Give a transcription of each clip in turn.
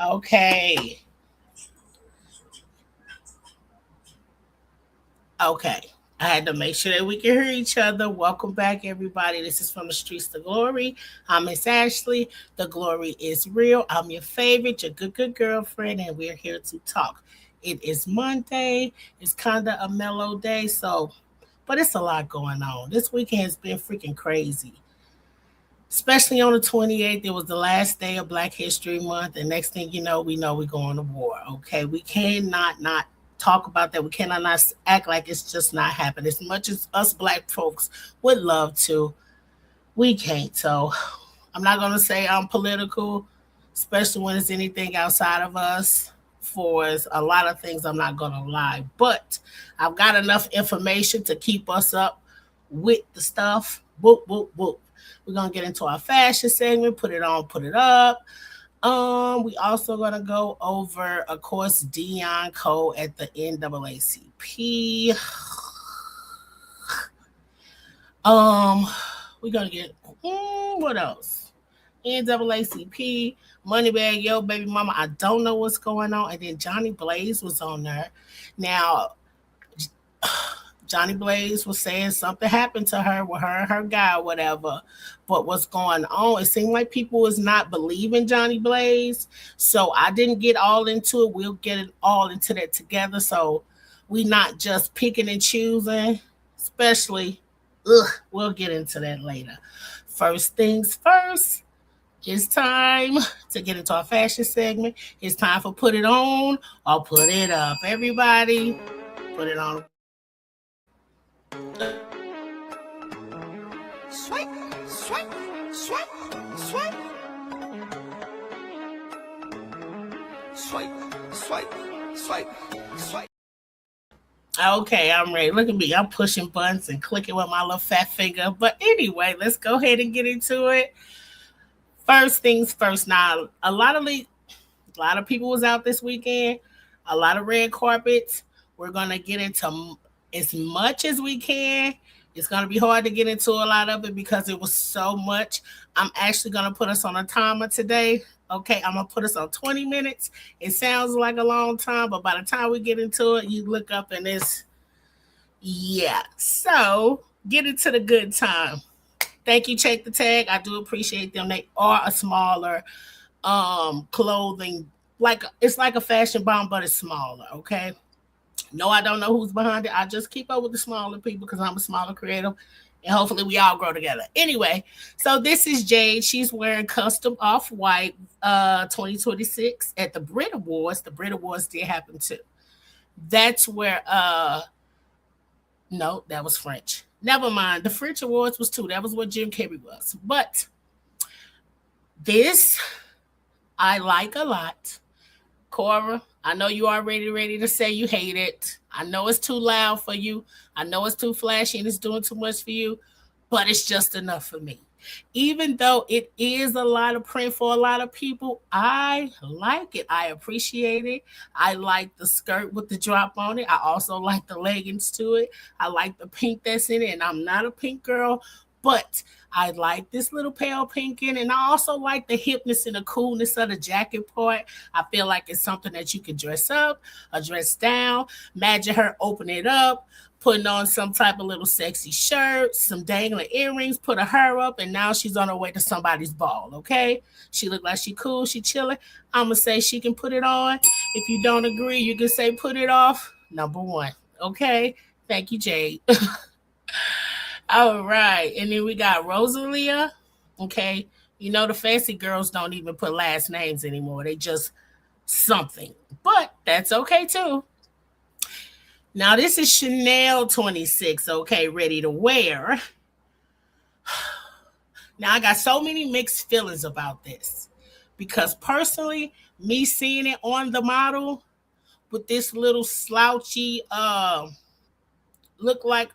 Okay. Okay. I had to make sure that we can hear each other. Welcome back, everybody. This is From the Streets to Glory. I'm Miss Ashley. The glory is real. I'm your favorite, your good girlfriend, and we're here to talk. It is Monday. It's kind of a mellow day, but it's a lot going on. This weekend has been freaking crazy. Especially on the 28th, it was the last day of Black History Month. And next thing you know we're going to war. Okay. We cannot not talk about that. We cannot not act like it's just not happening. As much as us Black folks would love to, we can't. So I'm not going to say I'm political, especially when it's anything outside of us. For a lot of things, I'm not going to lie. But I've got enough information to keep us up with the stuff. Whoop, whoop, whoop. We're gonna get into our fashion segment, put it on, put it up. We also gonna go over, of course, Deon Cole at the NAACP. We're gonna get what else? NAACP, Moneybagg, yo, baby mama. I don't know what's going on. And then Johnny Blaze was on there. Now Johnny Blaze was saying something happened to her with her and her guy or whatever. But what's going on? It seemed like people was not believing Johnny Blaze. So I didn't get all into it. We'll get it all into that together. So we not just picking and choosing, especially, we'll get into that later. First things first, it's time to get into our fashion segment. It's time for Put It On or Put It Up. Everybody, put it on. Swipe, swipe, swipe, swipe. Swipe, swipe, swipe, swipe. Okay, I'm ready. Look at me. I'm pushing buttons and clicking with my little fat finger. But anyway, let's go ahead and get into it. First things first. Now, a lot of people was out this weekend. A lot of red carpets. We're gonna get into as much as we can. It's going to be hard to get into a lot of it because it was so much. I'm actually going to put us on a timer today. Okay, I'm going to put us on 20 minutes. It sounds like a long time, but by the time we get into it, you look up and yeah. So get into the good time. Thank you, Check the Tag. I do appreciate them. They are a smaller clothing. It's like a fashion bomb, but it's smaller, okay? No, I don't know who's behind it. I just keep up with the smaller people because I'm a smaller creative. And hopefully we all grow together. Anyway, so this is Jade. She's wearing custom off-white 2026 at the Brit Awards. The Brit Awards did happen too. That's where no, that was French. Never mind. The French Awards was too. That was what Jim Carrey was. But this I like a lot. Cora, I know you already ready to say you hate it. I know it's too loud for you. I know it's too flashy and it's doing too much for you, but it's just enough for me. Even though it is a lot of print for a lot of people, I like it. I appreciate it. I like the skirt with the drop on it. I also like the leggings to it. I like the pink that's in it. And I'm not a pink girl, but I like this little pale pink in it. And I also like the hipness and the coolness of the jacket part. I feel like it's something that you can dress up or dress down. Imagine her opening it up, putting on some type of little sexy shirt, some dangling earrings, put her hair up, and now she's on her way to somebody's ball, okay? She look like she cool, she chilling. I'm going to say she can put it on. If you don't agree, you can say put it off. Number one, okay? Thank you, Jade. All right. And then we got Rosalia. Okay. You know, the fancy girls don't even put last names anymore. They just something. But that's okay too. Now, this is Chanel 26. Okay. Ready to wear. Now, I got so many mixed feelings about this. Because personally, me seeing it on the model with this little slouchy, look like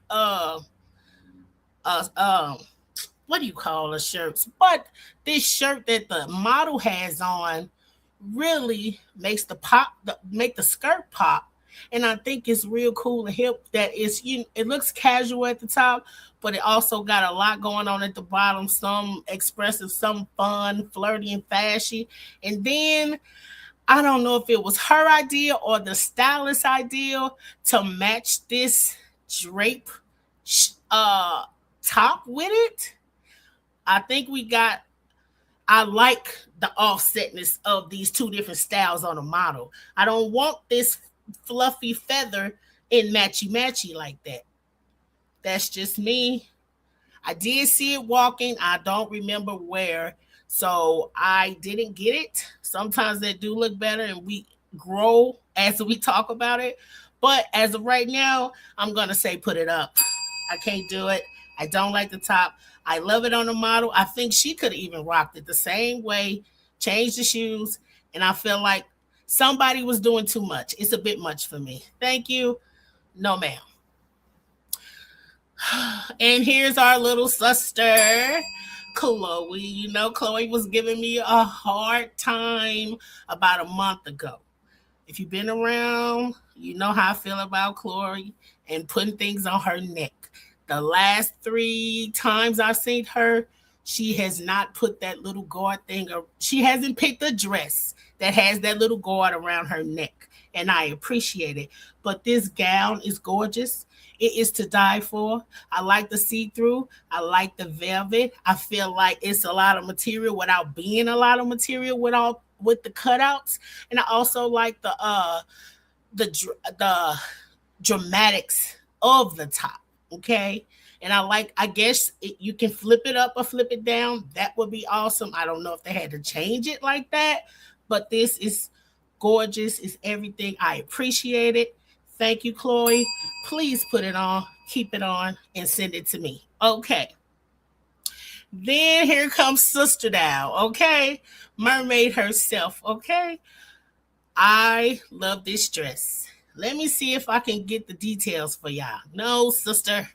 what do you call a shirt? But this shirt that the model has on really makes make the skirt pop. And I think it's real cool and hip that it looks casual at the top, but it also got a lot going on at the bottom, some expressive, some fun, flirty and fashy. And then I don't know if it was her idea or the stylist idea to match this drape uh top with it. I think we got I like the offsetness of these two different styles on a model. I don't want this fluffy feather in matchy matchy like that. That's just me. I did see it walking. I don't remember where. So I didn't get it. Sometimes they do look better and we grow as we talk about it. But as of right now, I'm going to say put it up. I can't do it. I don't like the top. I love it on the model. I think she could have even rocked it the same way, changed the shoes, and I feel like somebody was doing too much. It's a bit much for me. Thank you. No, ma'am. And here's our little sister, Chloe. You know, Chloe was giving me a hard time about a month ago. If you've been around, you know how I feel about Chloe and putting things on her neck. The last three times I've seen her, she has not put that little guard thing, or she hasn't picked a dress that has that little guard around her neck. And I appreciate it. But this gown is gorgeous. It is to die for. I like the see through. I like the velvet. I feel like it's a lot of material without being a lot of material with the cutouts. And I also like the dramatics of the top. Okay. And I guess you can flip it up or flip it down. That would be awesome. I don't know if they had to change it like that, but this is gorgeous. It's everything. I appreciate it. Thank you, Chloe. Please put it on, keep it on, and send it to me. Okay. Then here comes Sister Dow. Okay. Mermaid herself. Okay. I love this dress. Let me see if I can get the details for y'all. No, sister.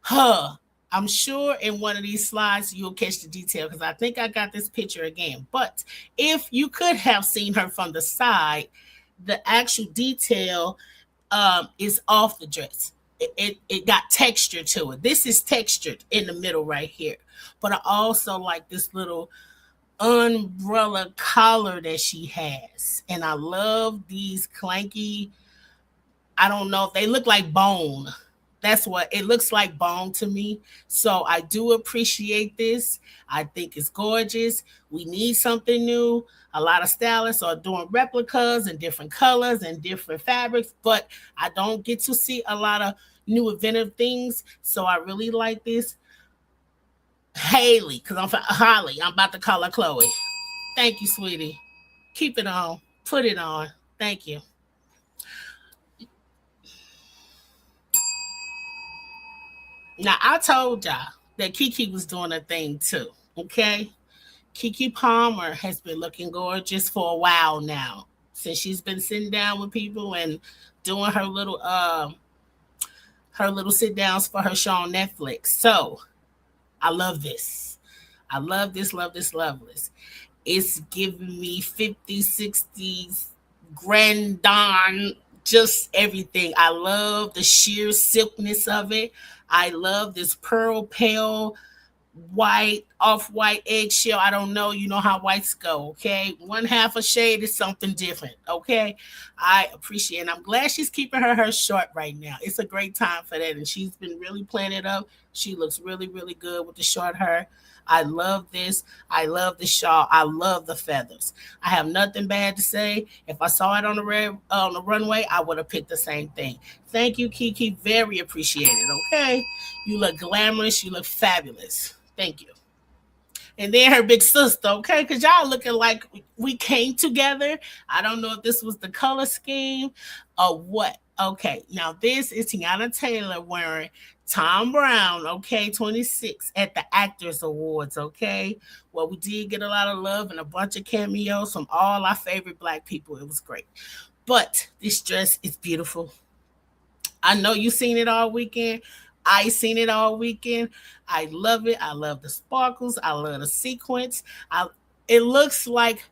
Huh. I'm sure in one of these slides you'll catch the detail because I think I got this picture again. But if you could have seen her from the side, the actual detail is off the dress. It got texture to it. This is textured in the middle right here. But I also like this little umbrella collar that she has. And I love these clanky, I don't know if they look like bone. That's what it looks like, bone to me. So I do appreciate this. I think it's gorgeous. We need something new. A lot of stylists are doing replicas and different colors and different fabrics, but I don't get to see a lot of new inventive things. So I really like this. Haley, because I'm Holly. I'm about to call her Chloe. Thank you, sweetie. Keep it on. Put it on. Thank you. Now, I told y'all that Kiki was doing a thing too. Okay. Kiki Palmer has been looking gorgeous for a while now. Since she's been sitting down with people and doing her little sit downs for her show on Netflix. So I love this. I love this, love this, love this. It's giving me 50s, 60s, Grandon, just everything. I love the sheer silkness of it. I love this pearl pale white, off-white eggshell. I don't know. You know how whites go, okay? One half a shade is something different, okay? I appreciate it. And I'm glad she's keeping her hair short right now. It's a great time for that. And she's been really playing it up. She looks really, really good with the short hair. I love this. I love the shawl. I love the feathers. I have nothing bad to say. If I saw it on the runway, I would have picked the same thing. Thank you, Kiki. Very appreciated. Okay, you look glamorous. You look fabulous. Thank you. And then her big sister, okay, because y'all looking like we came together. I don't know if this was the color scheme or what. Okay, now this is Tiana Taylor wearing Tom Brown, okay, 26 at the Actors Awards, okay. Well, we did get a lot of love and a bunch of cameos from all our favorite Black people. It was great. But this dress is beautiful. I know you seen it all weekend. I seen it all weekend. I love it. I love the sparkles. I love the sequence. It looks like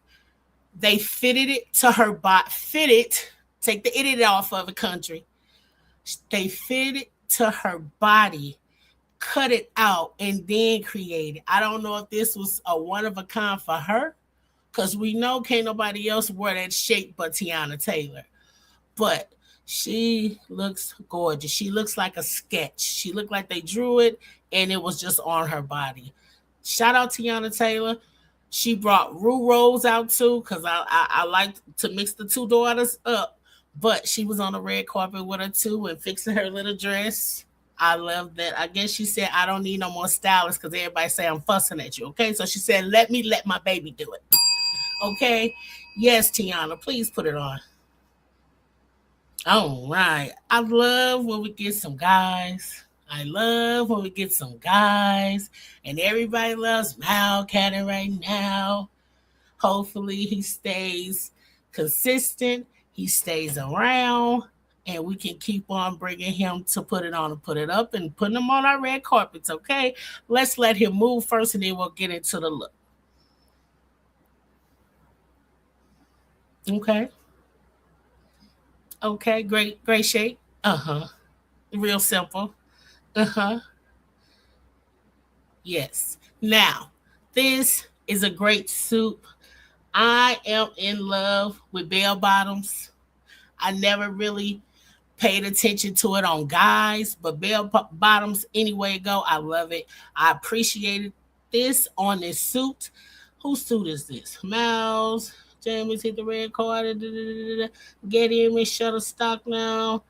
they fitted it to her body, fitted Take the idiot off of the country. They fit it to her body, cut it out, and then create it. I don't know if this was a one of a kind for her, because we know can't nobody else wear that shape but Tiana Taylor. But she looks gorgeous. She looks like a sketch. She looked like they drew it and it was just on her body. Shout out to Tiana Taylor. She brought Rue Rose out too, because I like to mix the two daughters up. But she was on the red carpet with her too and fixing her little dress. I love that. I guess she said, I don't need no more stylists because everybody say I'm fussing at you. Okay. So she said, let me let my baby do it. Okay. Yes, Tiana, please put it on. All right. I love when we get some guys. I love when we get some guys. And everybody loves Malcat right now. Hopefully he stays consistent. He stays around. And we can keep on bringing him to put it on and put it up and putting him on our red carpets, okay? Let's let him move first and then we'll get into the look. Okay. Okay, great shape. Uh-huh. Real simple. Uh-huh. Yes. Now, this is a great soup. I am in love with bell bottoms. I never really paid attention to it on guys, but bell bottoms, anyway it go, I love it. I appreciated this on this suit. Whose suit is this? Miles. Jamie's hit the red card. Get in with Shutterstock now.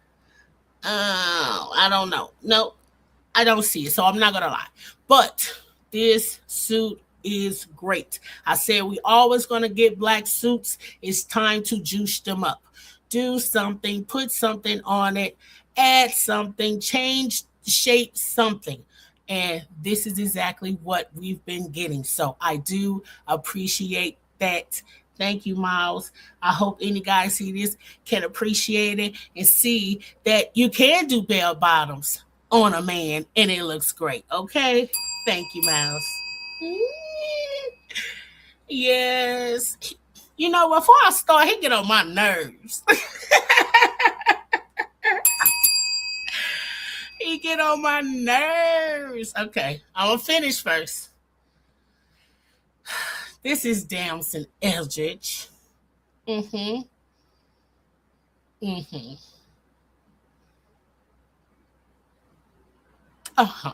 I don't know. No, I don't see it, so I'm not gonna lie. But this suit is great. I said we always gonna get black suits. It's time to juice them up. Do something, put something on it, add something, change the shape, something. And this is exactly what we've been getting. So I do appreciate that. Thank you, Miles. I hope any guys see this can appreciate it and see that you can do bell bottoms on a man and it looks great. Okay? Thank you, Miles. Yes. You know, before I start, he get on my nerves. He get on my nerves. Okay, I'm gonna finish first. This is Damson Eldridge. Mm-hmm. Mm-hmm. Uh-huh.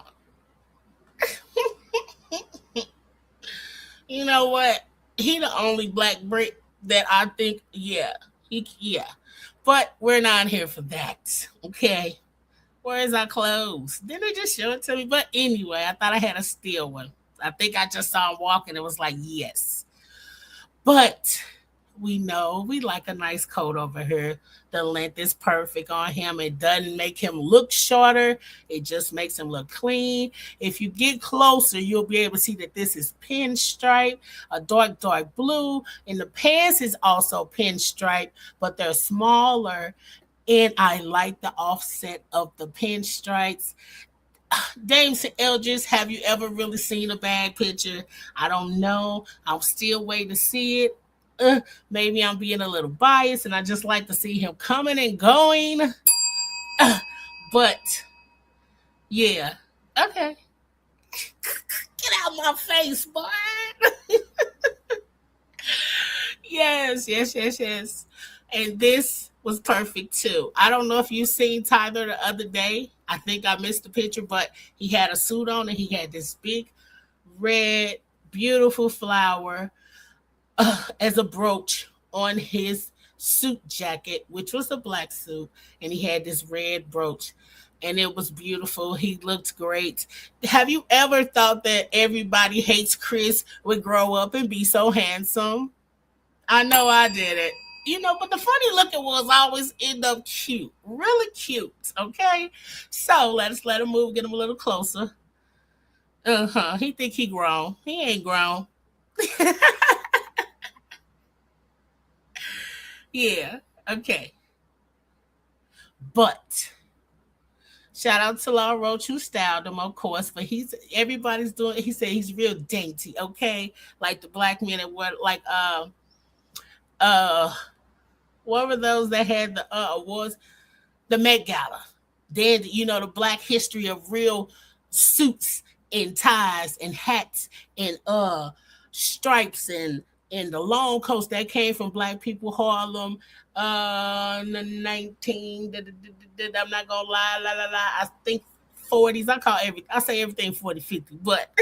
You know what? He the only black Brit that I think, yeah. But we're not here for that. Okay. Where's our clothes? Didn't they just show it to me? But anyway, I thought I had a steal one. I think I just saw him walking. It was like, yes. But we know we like a nice coat over here. The length is perfect on him. It doesn't make him look shorter. It just makes him look clean. If you get closer, you'll be able to see that this is pinstripe, a dark blue. And the pants is also pinstripe, but they're smaller. And I like the offset of the pinstripes. James Eldridge, have you ever really seen a bag picture? I don't know. I'm still waiting to see it. Maybe I'm being a little biased and I just like to see him coming and going. But yeah. Okay. Get out my face, boy. Yes. And this was perfect too. I don't know if you seen Tyler the other day. I think I missed the picture, but he had a suit on and he had this big red, beautiful flower as a brooch on his suit jacket, which was a black suit, and he had this red brooch. And it was beautiful. He looked great. Have you ever thought that everybody hates Chris would grow up and be so handsome? I know I did it. You know, but the funny looking ones always end up cute. Really cute. Okay? So let's let him move, get him a little closer. Uh-huh. He think he grown. He ain't grown. Yeah. Okay. But shout out to Law Roach who styled him, of course. But everybody's doing. He said he's real dainty. Okay, like the black men that wear like uh What were those that had the awards? The Met Gala. Then the Black history of real suits and ties and hats and stripes and the long coats that came from Black people Harlem. The 19. I'm not gonna lie, la la la. I think 40s. I say everything 40, 50, but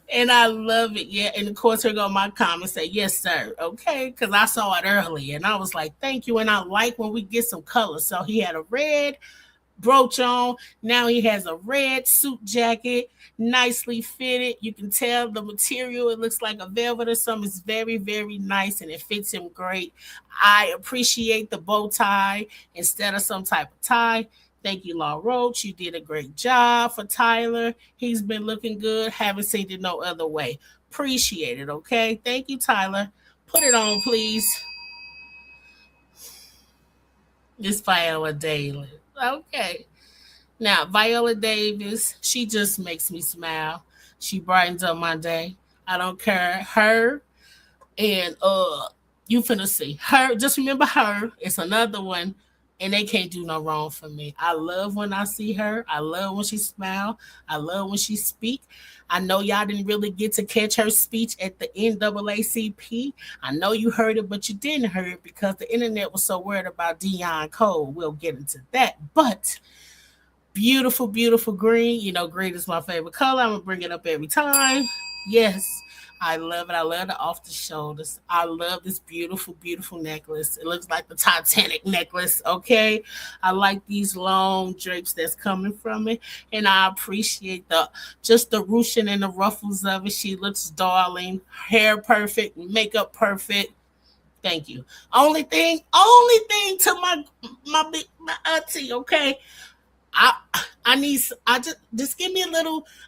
and I love it. Yeah, and of course, here go my comment say, "Yes, sir." Okay, because I saw it early, and I was like, "Thank you." And I like when we get some color. So he had a red brooch on. Now he has a red suit jacket, nicely fitted. You can tell the material. It looks like a velvet or something. It's very, very nice, and it fits him great. I appreciate the bow tie instead of some type of tie. Thank you, Law Roach. You did a great job for Tyler. He's been looking good. Haven't seen it no other way. Appreciate it, okay? Thank you, Tyler. Put it on, please. It's Viola Davis. Okay. Now, Viola Davis, she just makes me smile. She brightens up my day. I don't care. Her and you finna see. Her, just remember her. It's another one. And they can't do no wrong for me. I love when I see her. I love when she smile. I love when she speak. I know y'all didn't really get to catch her speech at the NAACP. I know you heard it, but you didn't hear it because the internet was so worried about Deon Cole. We'll get into that. But beautiful, beautiful green. Green is my favorite color. I'm gonna bring it up every time. Yes, I love it. I love the off the shoulders. I love this beautiful, beautiful necklace. It looks like the Titanic necklace. Okay, I like these long drapes that's coming from it, and I appreciate the ruching and the ruffles of it. She looks darling. Hair perfect, makeup perfect. Thank you. Only thing to my auntie. Okay, I I just give me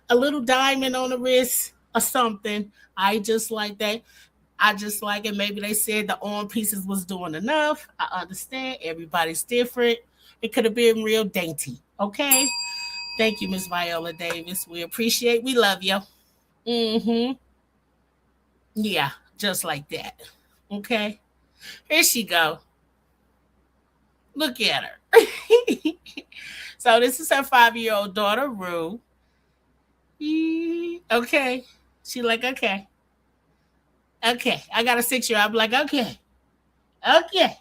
a little diamond on the wrist or something. I just like that. I just like it. Maybe they said the arm pieces was doing enough. I understand. Everybody's different. It could have been real dainty. Okay. Thank you, Miss Viola Davis. We appreciate. We love you. Mm-hmm. Yeah, just like that. Okay. Here she go. Look at her. So this is her 5-year-old daughter, Rue. Okay. She like, okay. Okay. I got a 6-year-old. I'm like, okay. Okay.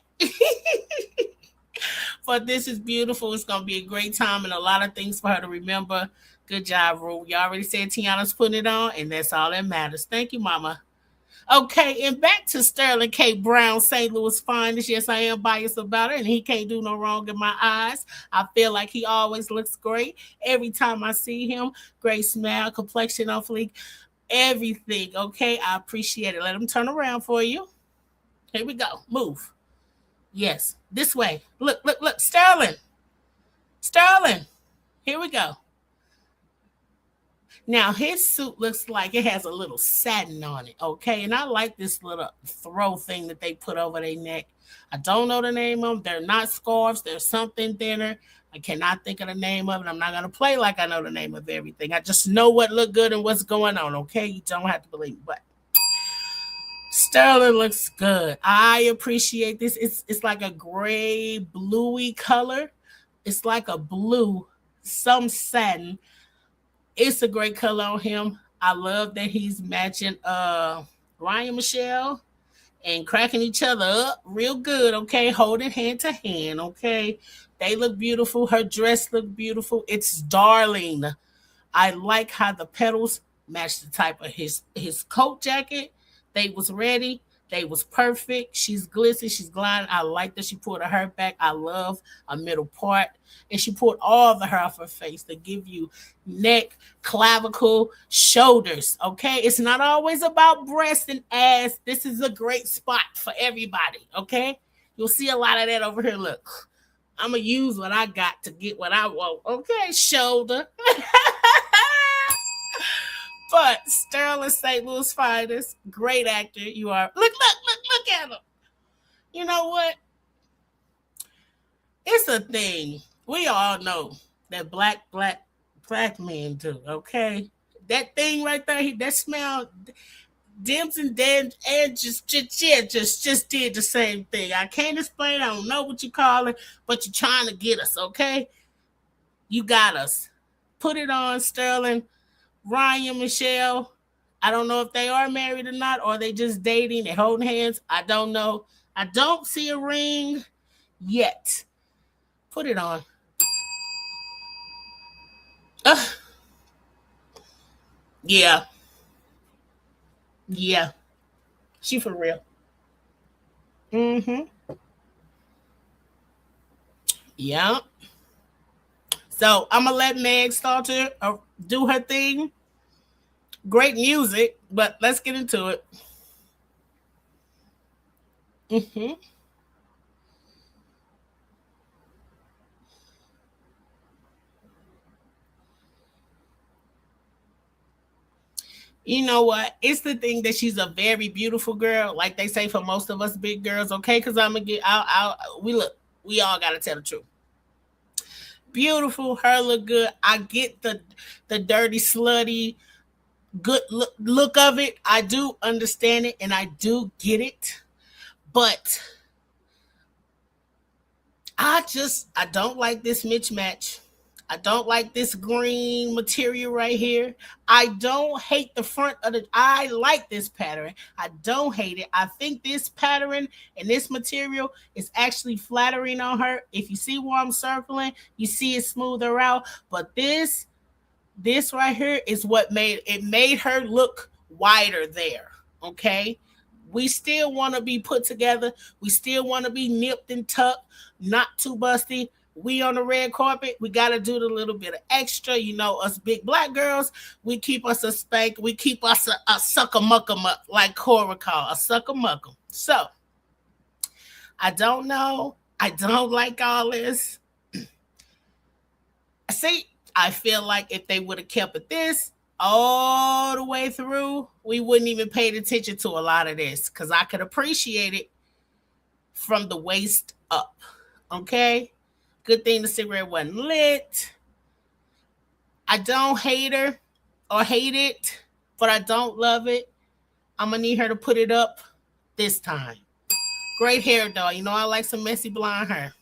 But this is beautiful. It's gonna be a great time and a lot of things for her to remember. Good job, Rue. You already said Tiana's putting it on, and that's all that matters. Thank you, Mama. Okay, and back to Sterling K. Brown, St. Louis finest. Yes, I am biased about it, and he can't do no wrong in my eyes. I feel like he always looks great every time I see him. Great smile, complexion on fleek, everything. Okay, I appreciate it. Let him turn around for you. Here we go. Move. Yes, this way. Look, look, look. Sterling. Sterling. Here we go. Now his suit looks like it has a little satin on it, okay? And I like this little throw thing that they put over their neck. I don't know the name of them. They're not scarves. They're something thinner. I cannot think of the name of it. I'm not gonna play like I know the name of everything. I just know what look good and what's going on, okay? You don't have to believe me, but Sterling looks good. I appreciate this. It's like a gray, bluey color. It's like a blue, some satin. It's a great color on him. I love that he's matching Ryan Michelle and cracking each other up real good, okay? Holding hand to hand, okay? They look beautiful. Her dress look beautiful. It's darling. I like how the petals match the type of his coat jacket. They was ready. They was perfect. She's glistening. She's gliding. I like that she pulled her hair back. I love a middle part. And she pulled all the hair off her face to give you neck, clavicle, shoulders. Okay. It's not always about breast and ass. This is a great spot for everybody. Okay. You'll see a lot of that over here. Look, I'm going to use what I got to get what I want. Okay. Shoulder. But Sterling St. Louis finest, great actor. You are. Look at him. You know what? It's a thing. We all know that black men do. Okay, that thing right there, that smell. Dims and Dan and just did the same thing. I can't explain. I don't know what you call it, but you're trying to get us, okay? You got us. Put it on, Sterling. Ryan, Michelle. I don't know if they are married or not, or they just dating. They holding hands. I don't know. I don't see a ring yet. Put it on. Uh, yeah, yeah. She for real. Mm-hmm. Yeah. So I'm gonna let Meg Stalter do her thing. Great music, but let's get into it. Hmm. You know what? It's the thing that she's a very beautiful girl, like they say for most of us big girls. Okay, because I'm gonna get we look. We all gotta tell the truth. Beautiful, her look good. I get the dirty, slutty, good look of it. I do understand it, and I do get it. But I don't like this mismatch. I don't like this green material right here. I don't hate the front of the. I like this pattern. I don't hate it. I think this pattern and this material is actually flattering on her. If you see where I'm circling, you see it smoother out. But this right here is what made her look wider there. Okay. We still want to be put together. We still want to be nipped and tucked, not too busty. We on the red carpet, we got to do the little bit of extra. You know, us big black girls, we keep us a spank. We keep us a sucker muck 'em up, like Cora call, a sucker muck 'em. So, I don't know. I don't like all this. See, I feel like if they would have kept it this all the way through, we wouldn't even paid attention to a lot of this because I could appreciate it from the waist up. Okay? Good thing the cigarette wasn't lit. I don't hate her or hate it, but I don't love it. I'm gonna need her to put it up this time. Great hair though. You know I like some messy blonde hair.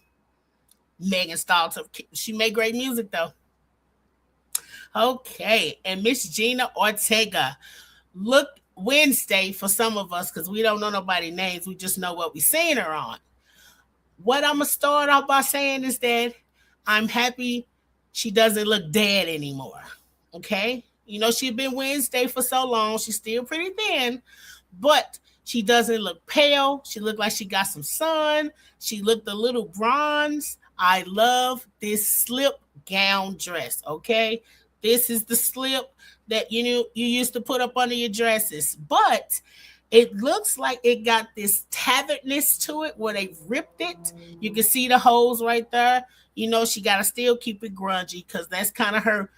Megan Stalter. She made great music though. Okay, and Miss Gina Ortega. Look Wednesday for some of us because we don't know nobody names. We just know what we seen her on. What I'm gonna start off by saying is that I'm happy she doesn't look dead anymore. Okay, you know she's been Wednesday for so long. She's still pretty thin, but she doesn't look pale. She looked like she got some sun. She looked a little bronze. I love this slip gown dress. Okay, this is the slip that you knew you used to put up under your dresses, but it looks like it got this tetheredness to it where they ripped it. You can see the holes right there. You know she got to still keep it grungy because that's kind of her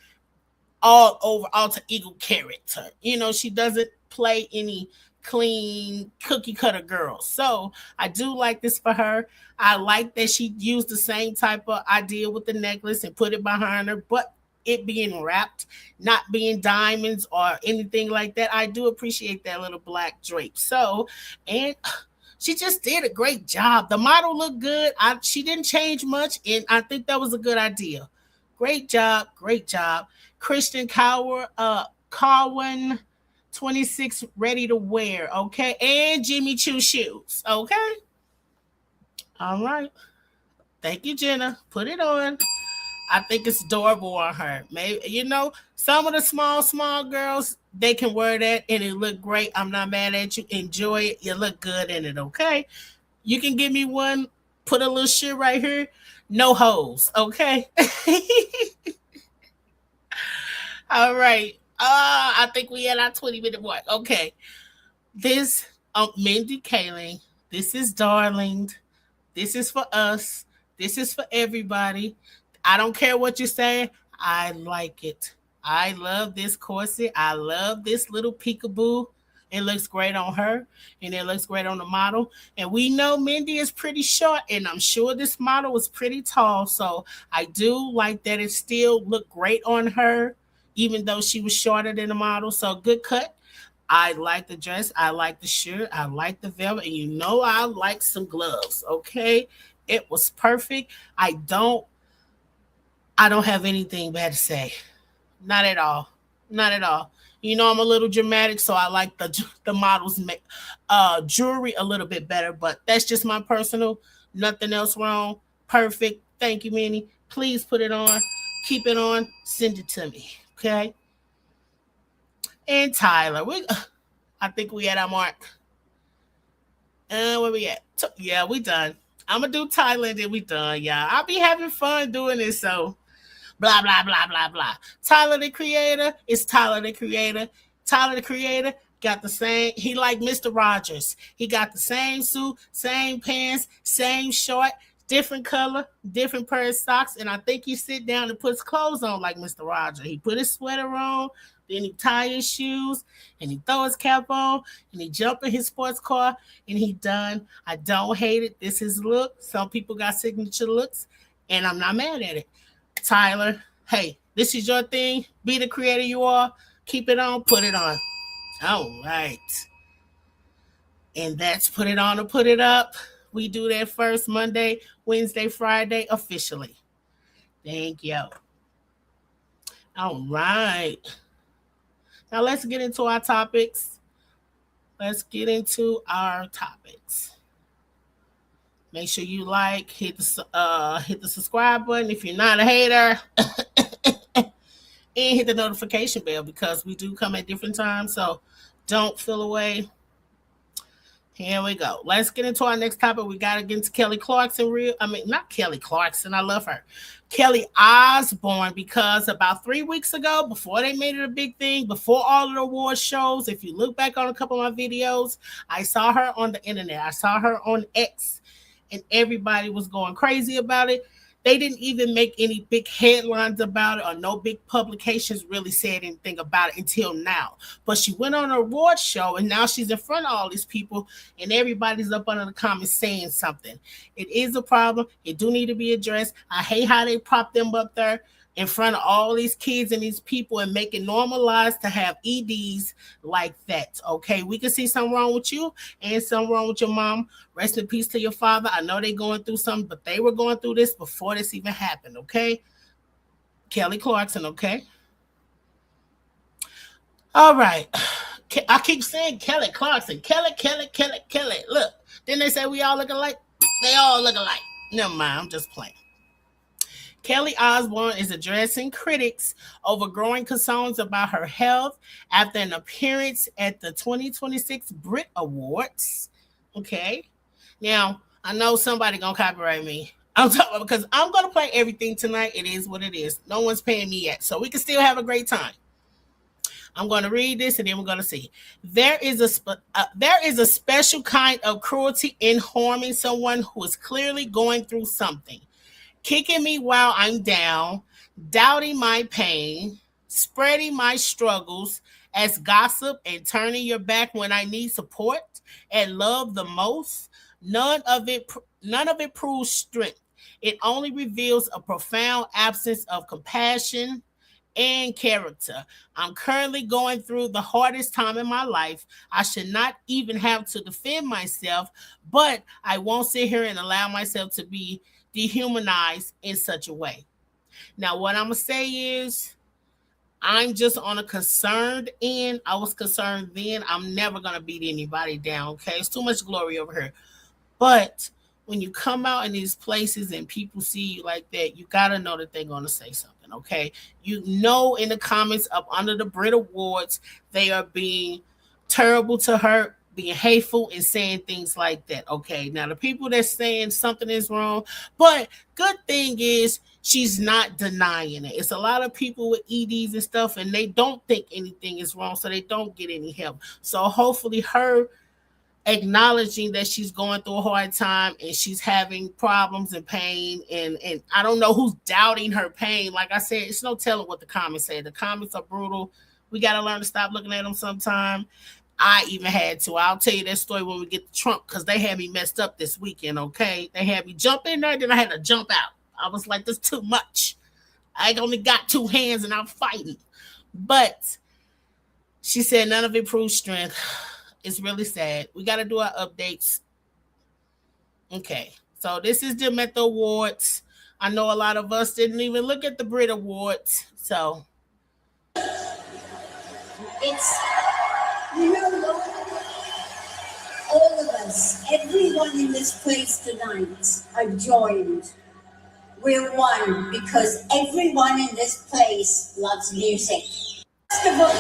all over alter ego character. You know, she doesn't play any clean cookie cutter girl. So I do like this for her. I like that she used the same type of idea with the necklace and put it behind her, but it being wrapped, not being diamonds or anything like that. I do appreciate that little black drape. So, and she just did a great job. The model looked good. She didn't change much, and I think that was a good idea. Great job, great job. Christian Carwin, 26, ready to wear, okay? And Jimmy Choo shoes, okay? All right. Thank you, Jenna. Put it on. I think it's adorable on her. Maybe some of the small girls they can wear that and it look great. I'm not mad at you. Enjoy it. You look good in it. Okay. You can give me one. Put a little shit right here. No holes. Okay. All right. I think we had our 20-minute mark. Okay. This Mindy Kaling. This is Darling. This is for us. This is for everybody. I don't care what you say. I like it. I love this corset. I love this little peekaboo. It looks great on her and it looks great on the model. And we know Mindy is pretty short and I'm sure this model was pretty tall. So I do like that it still looked great on her, even though she was shorter than the model. So good cut. I like the dress. I like the shirt. I like the velvet. And you know I like some gloves. Okay. It was perfect. I don't have anything bad to say. Not at all. Not at all. You know I'm a little dramatic, so I like the models jewelry a little bit better, but that's just my personal. Nothing else wrong. Perfect. Thank you, Minnie. Please put it on. Keep it on. Send it to me. Okay. And Tyler, I think we at our mark. Where we at? Yeah, we done. I'm gonna do Tyler, and then we done. Yeah, I'll be having fun doing this. So blah blah blah blah blah. Tyler the Creator is Tyler the Creator. Tyler the Creator got the same. He like Mr. Rogers. He got the same suit, same pants, same short, different color, different pair of socks, and I think he sit down and puts clothes on like Mr. Rogers. He put his sweater on, then he tie his shoes, and he throw his cap on, and he jump in his sports car, and he done. I don't hate it. This is look. Some people got signature looks, and I'm not mad at it. Tyler, hey, this is your thing. Be the creator you are. Keep it on, put it on. All right. And that's put it on or put it up. We do that first Monday, Wednesday, Friday officially. Thank you. All right. Now let's get into our topics. Let's get into our topics. Make sure you like, hit the subscribe button if you're not a hater, and hit the notification bell because we do come at different times. So don't feel away. Here we go. Let's get into our next topic. We got to get into Kelly Clarkson. Not Kelly Clarkson. I love her. Kelly Osbourne, because about 3 weeks ago, before they made it a big thing, before all of the award shows, if you look back on a couple of my videos, I saw her on the internet. I saw her on X, and everybody was going crazy about it. They didn't even make any big headlines about it, or no big publications really said anything about it until now. But she went on an award show, and now she's in front of all these people, and everybody's up under the comments saying something. It is a problem. It do need to be addressed. I hate how they prop them up there in front of all these kids and these people and make it normalized to have EDs like that. Okay, we can see something wrong with you and something wrong with your mom. Rest in peace to your father. I know they're going through something, but they were going through this before this even happened. Okay, Kelly Clarkson. Okay, all right. I keep saying Kelly Clarkson. Kelly. Look, didn't they say we all look alike? They all look alike. Never mind, I'm just playing. Kelly Osbourne is addressing critics over growing concerns about her health after an appearance at the 2026 Brit Awards. Okay. Now, I know somebody going to copyright me. I'm talking because I'm going to play everything tonight. It is what it is. No one's paying me yet, so we can still have a great time. I'm going to read this and then we're going to see. There is a special kind of cruelty in harming someone who is clearly going through something. Kicking me while I'm down, doubting my pain, spreading my struggles as gossip, and turning your back when I need support and love the most. None of it proves strength. It only reveals a profound absence of compassion and character. I'm currently going through the hardest time in my life. I should not even have to defend myself, but I won't sit here and allow myself to be dehumanized in such a way. Now, what I'm going to say is I'm just on a concerned end. I was concerned then. I'm never going to beat anybody down, okay? It's too much glory over here. But when you come out in these places and people see you like that, you got to know that they're going to say something, okay? You know in the comments up under the Brit Awards, they are being terrible to her, being hateful and saying things like that. Okay, now the people that's saying something is wrong, but good thing is she's not denying it. It's a lot of people with EDs and stuff, and they don't think anything is wrong, so they don't get any help. So hopefully her acknowledging that she's going through a hard time and she's having problems and pain, and I don't know who's doubting her pain. Like I said, it's no telling what the comments say. The comments are brutal. We got to learn to stop looking at them sometime. I even had to. I'll tell you that story when we get to Trump, because they had me messed up this weekend, okay? They had me jump in there, then I had to jump out. I was like, this is too much. I only got 2 hands and I'm fighting. But She said none of it proves strength. It's really sad. We got to do our updates. Okay. So this is the Mental Awards. I know a lot of us didn't even look at the Brit Awards. So it's, you know, all of us, everyone in this place tonight are joined. We're one because everyone in this place loves music. First of all,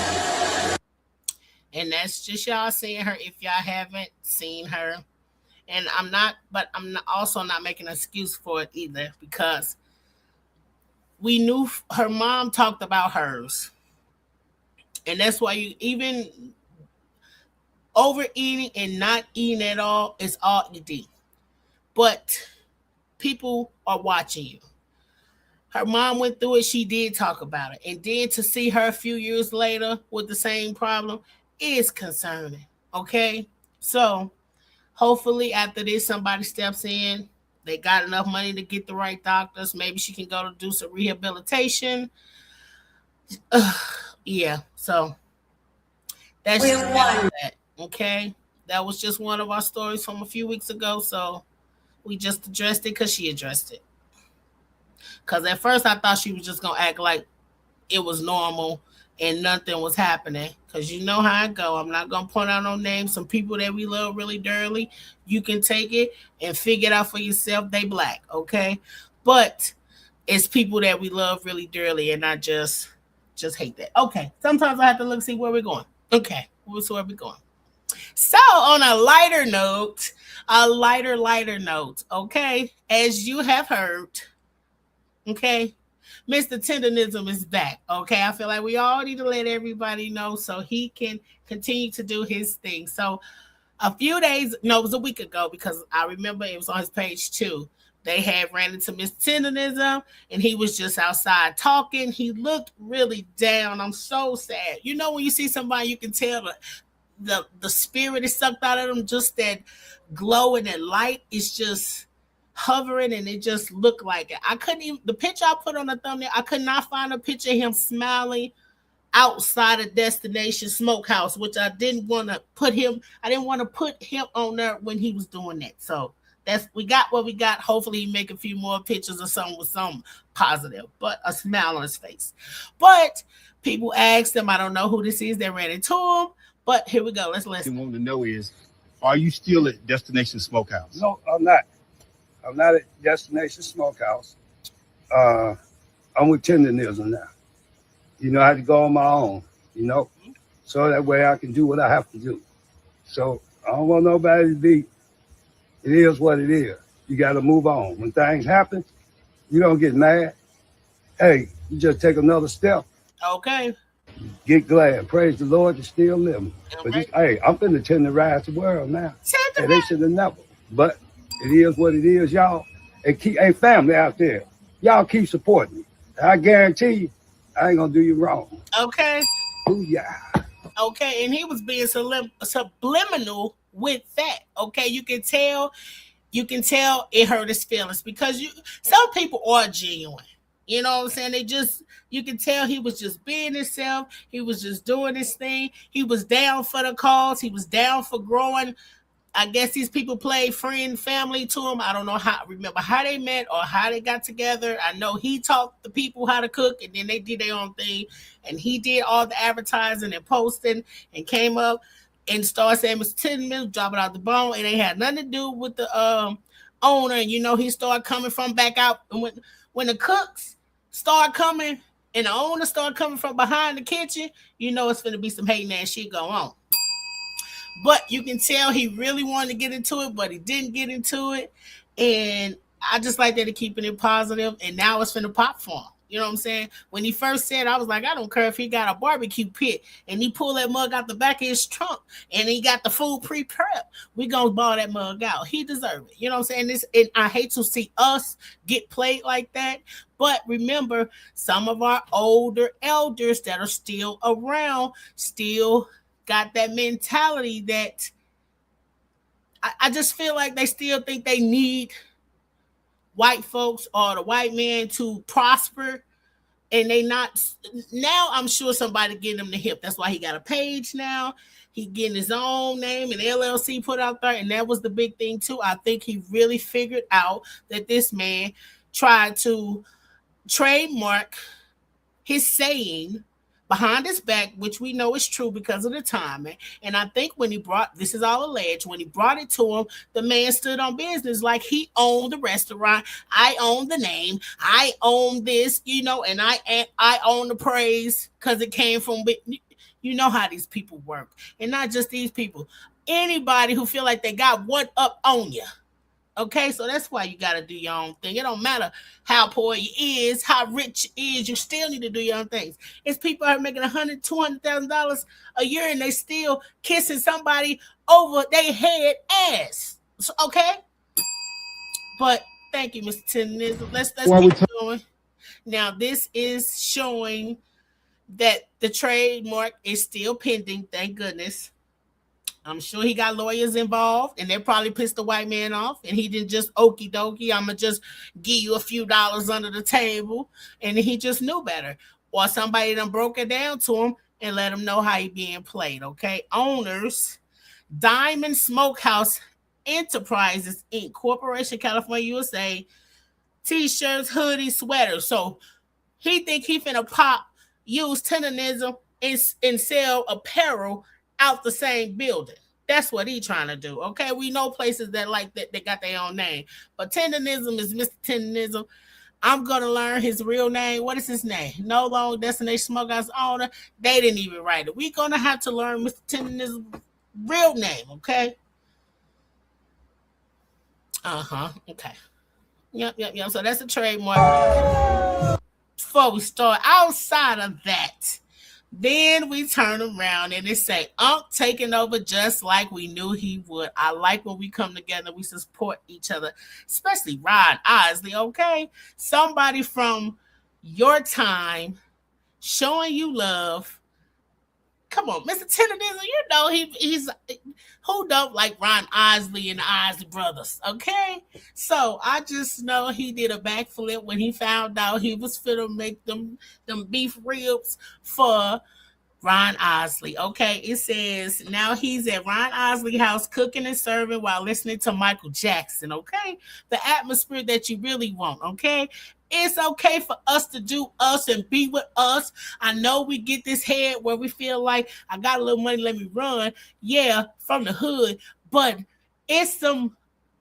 and that's just y'all seeing her if y'all haven't seen her. And I'm not, also not making an excuse for it either because we knew her mom talked about hers. And that's why you even overeating and not eating at all is all eating. But people are watching you. Her mom went through it. She did talk about it. And then to see her a few years later with the same problem is concerning. Okay? So hopefully after this, somebody steps in. They got enough money to get the right doctors. Maybe she can go to do some rehabilitation. Yeah. So that's just that. Okay? That was just one of our stories from a few weeks ago. So we just addressed it because she addressed it. Because at first I thought she was just going to act like it was normal and nothing was happening. Because you know how I go. I'm not going to point out no names. Some people that we love really dearly, you can take it and figure it out for yourself. They black, okay? But it's people that we love really dearly and I just hate that. Okay. Sometimes I have to look see where we're going. Okay. Where we're going. So on a lighter note, okay, as you have heard, okay, Mr. Tendernism is back. Okay, I feel like we all need to let everybody know so he can continue to do his thing. So a few days, no, it was a week ago because I remember it was on his page too. They had ran into Mr. Tendernism and he was just outside talking. He looked really down. I'm so sad. You know, when you see somebody, you can tell the spirit is sucked out of them. Just that glow and that light is just hovering and it just looked like it. I couldn't even, the picture I put on the thumbnail, I could not find a picture of him smiling outside of Destination Smokehouse, which I didn't want to put him on there when he was doing that. So that's, we got what we got. Hopefully he make a few more pictures or something with some positive, but a smile on his face. But people asked him, I don't know who this is, they ran into him, but here we go. Let's listen. What I want to know is, are you still at Destination Smokehouse? No, I'm not. I'm not at Destination Smokehouse. I'm with Tendernism now. You know, I had to go on my own, you know, so that way I can do what I have to do. So I don't want nobody to be, it is what it is. You got to move on. When things happen, you don't get mad. Hey, you just take another step. Okay. Get glad. Praise the Lord, you're still living. But Right. hey, I'm finna tenderize the world now. Hey, they should have never. But it is what it is, y'all. And keep, hey, family out there, y'all keep supporting me. I guarantee you, I ain't gonna do you wrong. Okay. Ooh, yeah. Okay, and he was being subliminal with that. Okay, you can tell it hurt his feelings because some people are genuine. You know what I'm saying? They just, you can tell he was just being himself. He was just doing his thing. He was down for the cause. He was down for growing. I guess these people played friend, family to him. I don't know remember how they met or how they got together. I know he taught the people how to cook and then they did their own thing. And he did all the advertising and posting and came up and started saying, Mr. Tendernism, dropping out the bone. And they had nothing to do with the owner. And, you know, he started coming from back out. And when the cooks start coming and the owner start coming from behind the kitchen, you know it's going to be some hating ass shit going on. But you can tell he really wanted to get into it, but he didn't get into it. And I just like that to keeping it positive. And now it's finna pop for him. You know what I'm saying? When he first said, I was like, I don't care if he got a barbecue pit and he pulled that mug out the back of his trunk and he got the food pre-prep. We gonna ball that mug out. He deserves it. You know what I'm saying? And I hate to see us get played like that. But remember, some of our older elders that are still around still got that mentality that I just feel like they still think they need white folks or the white man to prosper and they not now. I'm sure somebody getting him the hip. That's why he got a page now. He getting his own name and LLC put out there, and that was the big thing too. I think he really figured out that this man tried to trademark his saying behind his back, which we know is true because of the timing. And I think when he brought, this is all alleged, when he brought it to him, the man stood on business like he owned the restaurant. I own the name. I own this, and I own the praise because it came from, you know how these people work. And not just these people. Anybody who feel like they got one up on you. Okay, so that's why you got to do your own thing. It don't matter how poor you is, how rich you is, you still need to do your own things. It's people are making $100,000, $200,000 a year, and they still kissing somebody over their head ass. So, okay, but thank you, Mr. Tendernism. Let's keep going. Now, this is showing that the trademark is still pending. Thank goodness. I'm sure he got lawyers involved, and they probably pissed the white man off, and he didn't just okie dokie, I'm going to just give you a few dollars under the table, and he just knew better. Or somebody done broke it down to him and let him know how he being played, okay? Owners, Diamond Smokehouse Enterprises, Inc., Corporation, California, USA, T-shirts, hoodies, sweaters. So he think he finna use tenderism and sell apparel out the same building. That's what he trying to do. Okay, we know places that like that they got their own name, but Tendernism is Mr. Tendernism. I'm gonna learn his real name. What is his name? No Long Destination Smokehouse owner. They didn't even write it. We're gonna have to learn Mr. Tendernism's real name. Okay. Okay. Yep. So that's a trademark. Before we start, outside of that, then we turn around and they say, taking over just like we knew he would. I like when we come together, we support each other, especially Ron Isley, okay? Somebody from your time showing you love. Come on, Mr. Tendernism, he's who don't like Ron Isley and the Isley brothers, okay? So I just know he did a backflip when he found out he was finna make them beef ribs for Ron Isley, okay? It says now he's at Ron Isley house cooking and serving while listening to Michael Jackson, okay? The atmosphere that you really want, okay? It's okay for us to do us and be with us. I know we get this head where we feel like I got a little money, let me run. Yeah, from the hood, but it's some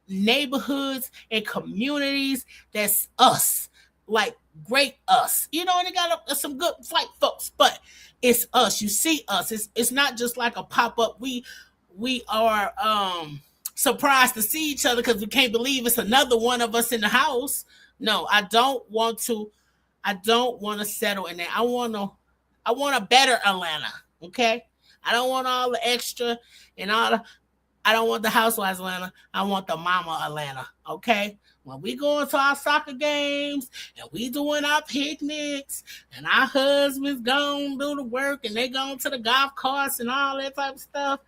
neighborhoods and communities that's us, like great us. And they got some good flight folks, but it's us. You see us. It's not just like a pop-up. We are surprised to see each other because we can't believe it's another one of us in the house. No, I don't want to settle in that. I want a better Atlanta. Okay. I don't want all the extra and I don't want the housewives Atlanta. I want the mama Atlanta. Okay. When we going to our soccer games and we doing our picnics and our husbands gone do the work and they going to the golf course and all that type of stuff.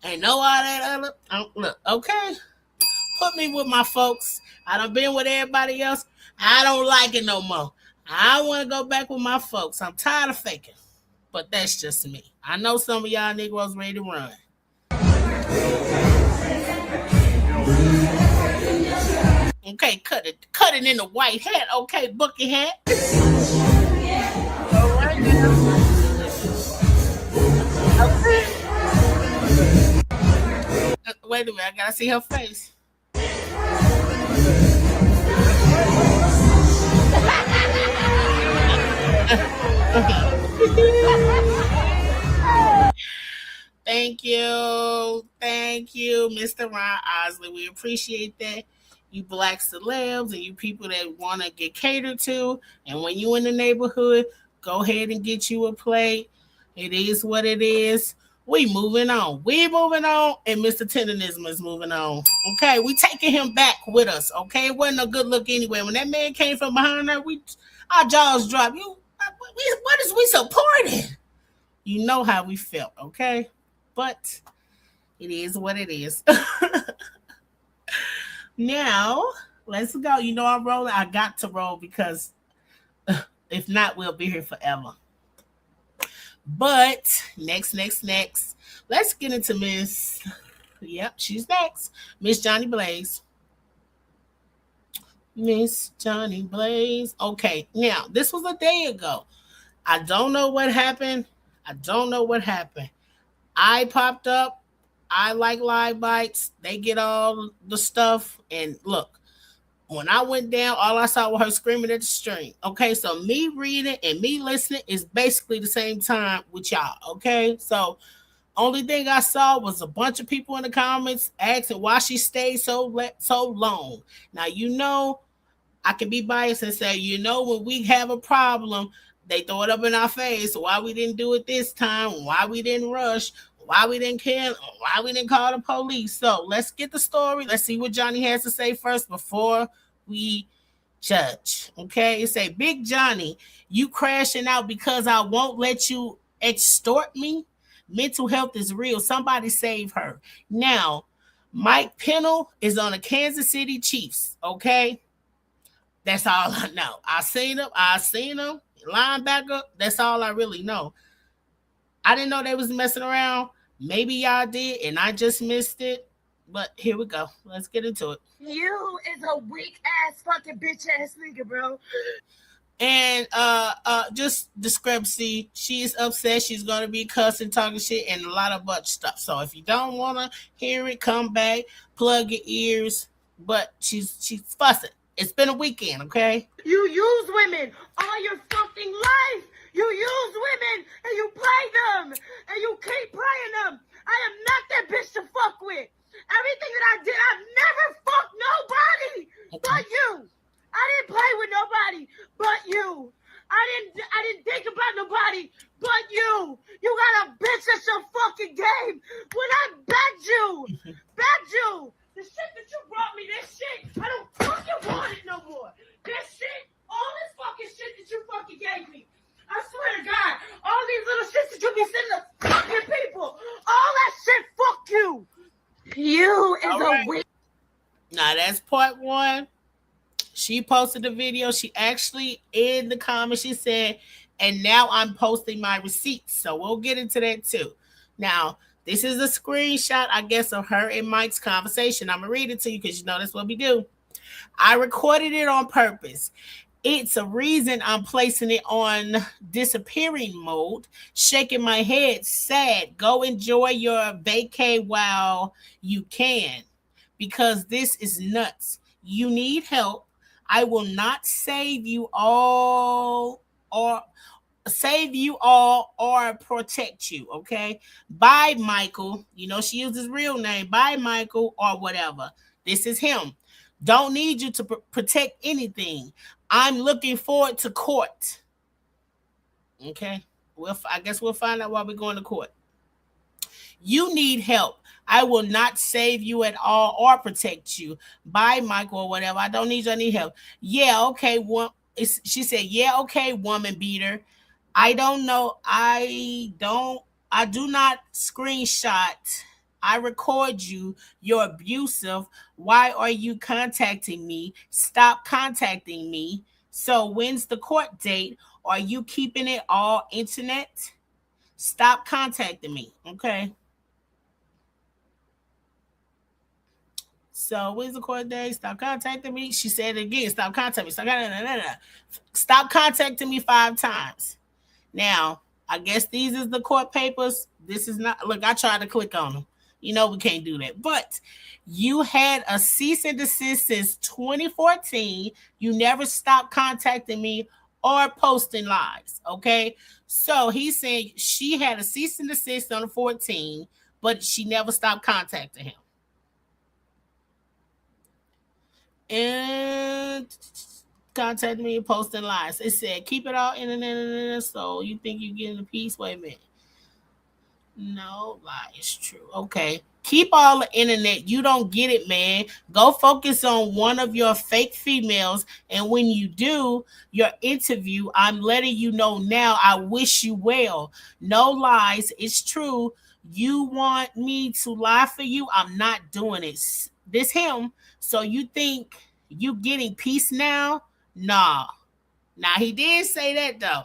Ain't no all that other. Look, okay. Put me with my folks. I done been with everybody else. I don't like it no more. I want to go back with my folks. I'm tired of faking. But that's just me. I know some of y'all Negroes ready to run. Okay, cut it in the white hat. Okay, bucket hat. All right now. Okay. Wait a minute, I gotta see her face. Thank you, Mr. Ron Isley. We appreciate that. You black celebs and you people that want to get catered to, and when you in the neighborhood, go ahead and get you a plate. It is what it is. We moving on, and Mr. Tendernism is moving on. Okay, we taking him back with us. Okay, it wasn't a good look anyway. When that man came from behind her, our jaws dropped. What is we supporting? You know how we felt, okay? But it is what it is. Now, let's go. I'm rolling. I got to roll because If not, we'll be here forever. But next. Let's get into Miss. Yep, she's next. Miss Jhonni Blaze. Miss Jhonni Blaze. Okay, now this was a day ago. I don't know what happened. I popped up. I like live bites. They get all the stuff. And look, when I went down, all I saw was her screaming at the stream. Okay, so me reading and me listening is basically the same time with y'all. Okay, so only thing I saw was a bunch of people in the comments asking why she stayed so long. Now I can be biased and say, when we have a problem, they throw it up in our face. Why we didn't do it this time? Why we didn't rush? Why we didn't care? Why we didn't call the police? So let's get the story. Let's see what Jhonni has to say first before we judge. Okay, it say, Big Jhonni, you crashing out because I won't let you extort me? Mental health is real. Somebody save her. Now, Mike Pennell is on the Kansas City Chiefs. Okay, that's all I know. I seen him. Linebacker. That's all I really know. I didn't know they was messing around. Maybe y'all did, and I just missed it. But here we go. Let's get into it. You is a weak ass fucking bitch ass nigga, bro. And just discrepancy. She is upset. She's gonna be cussing, talking shit, and a lot of bunch stuff. So if you don't wanna hear it, come back, plug your ears. But she's fussing. It's been a weekend, okay? You use women all your fucking life. You use women and you play them and you keep playing them. I am not that bitch to fuck with. Everything that I did, I've never fucked nobody but you. I didn't play with nobody but you. I didn't think about nobody but you. You got a bitch at your fucking game. When I begged you. The shit that you brought me, this shit, I don't fucking want it no more. This shit, all this fucking shit that you fucking gave me. I swear to God, all these little shits that you be sending to fucking people, all that shit, fuck you. You is a weak. Now that's part one. She posted the video. She actually, in the comments, she said, and now I'm posting my receipts. So we'll get into that too. Now, this is a screenshot, I guess, of her and Mike's conversation. I'm going to read it to you because that's what we do. I recorded it on purpose. It's a reason I'm placing it on disappearing mode, shaking my head, sad. Go enjoy your vacay while you can, because this is nuts. You need help. I will not save you all or protect you, okay? Bye, Michael. She used his real name. Bye, Michael, or whatever. This is him. Don't need you to protect anything. I'm looking forward to court. Okay? I guess we'll find out why we're going to court. You need help. I will not save you at all or protect you. Bye, Michael, or whatever. I don't need you. I need help. Yeah, okay. She said, yeah, okay, woman beater. I don't know. I do not screenshot. I record you. You're abusive. Why are you contacting me? Stop contacting me. So when's the court date? Are you keeping it all internet? Stop contacting me. Okay. So when's the court date? Stop contacting me. She said it again. Stop contacting me. Stop contacting me 5 times. Now, I guess these is the court papers. This is not. Look, I tried to click on them. We can't do that. But you had a cease and desist since 2014. You never stopped contacting me or posting lies. Okay. So he's saying she had a cease and desist on the 14, but she never stopped contacting him. And contact me and posting lies. It said, keep it all internet. So you think you're getting a piece? Wait a minute. No lie, it's true. Okay. Keep all the internet. You don't get it, man. Go focus on one of your fake females. And when you do your interview, I'm letting you know now, I wish you well. No lies. It's true. You want me to lie for you? I'm not doing it. This him. So you think you getting peace now? Nah. Now, he did say that, though.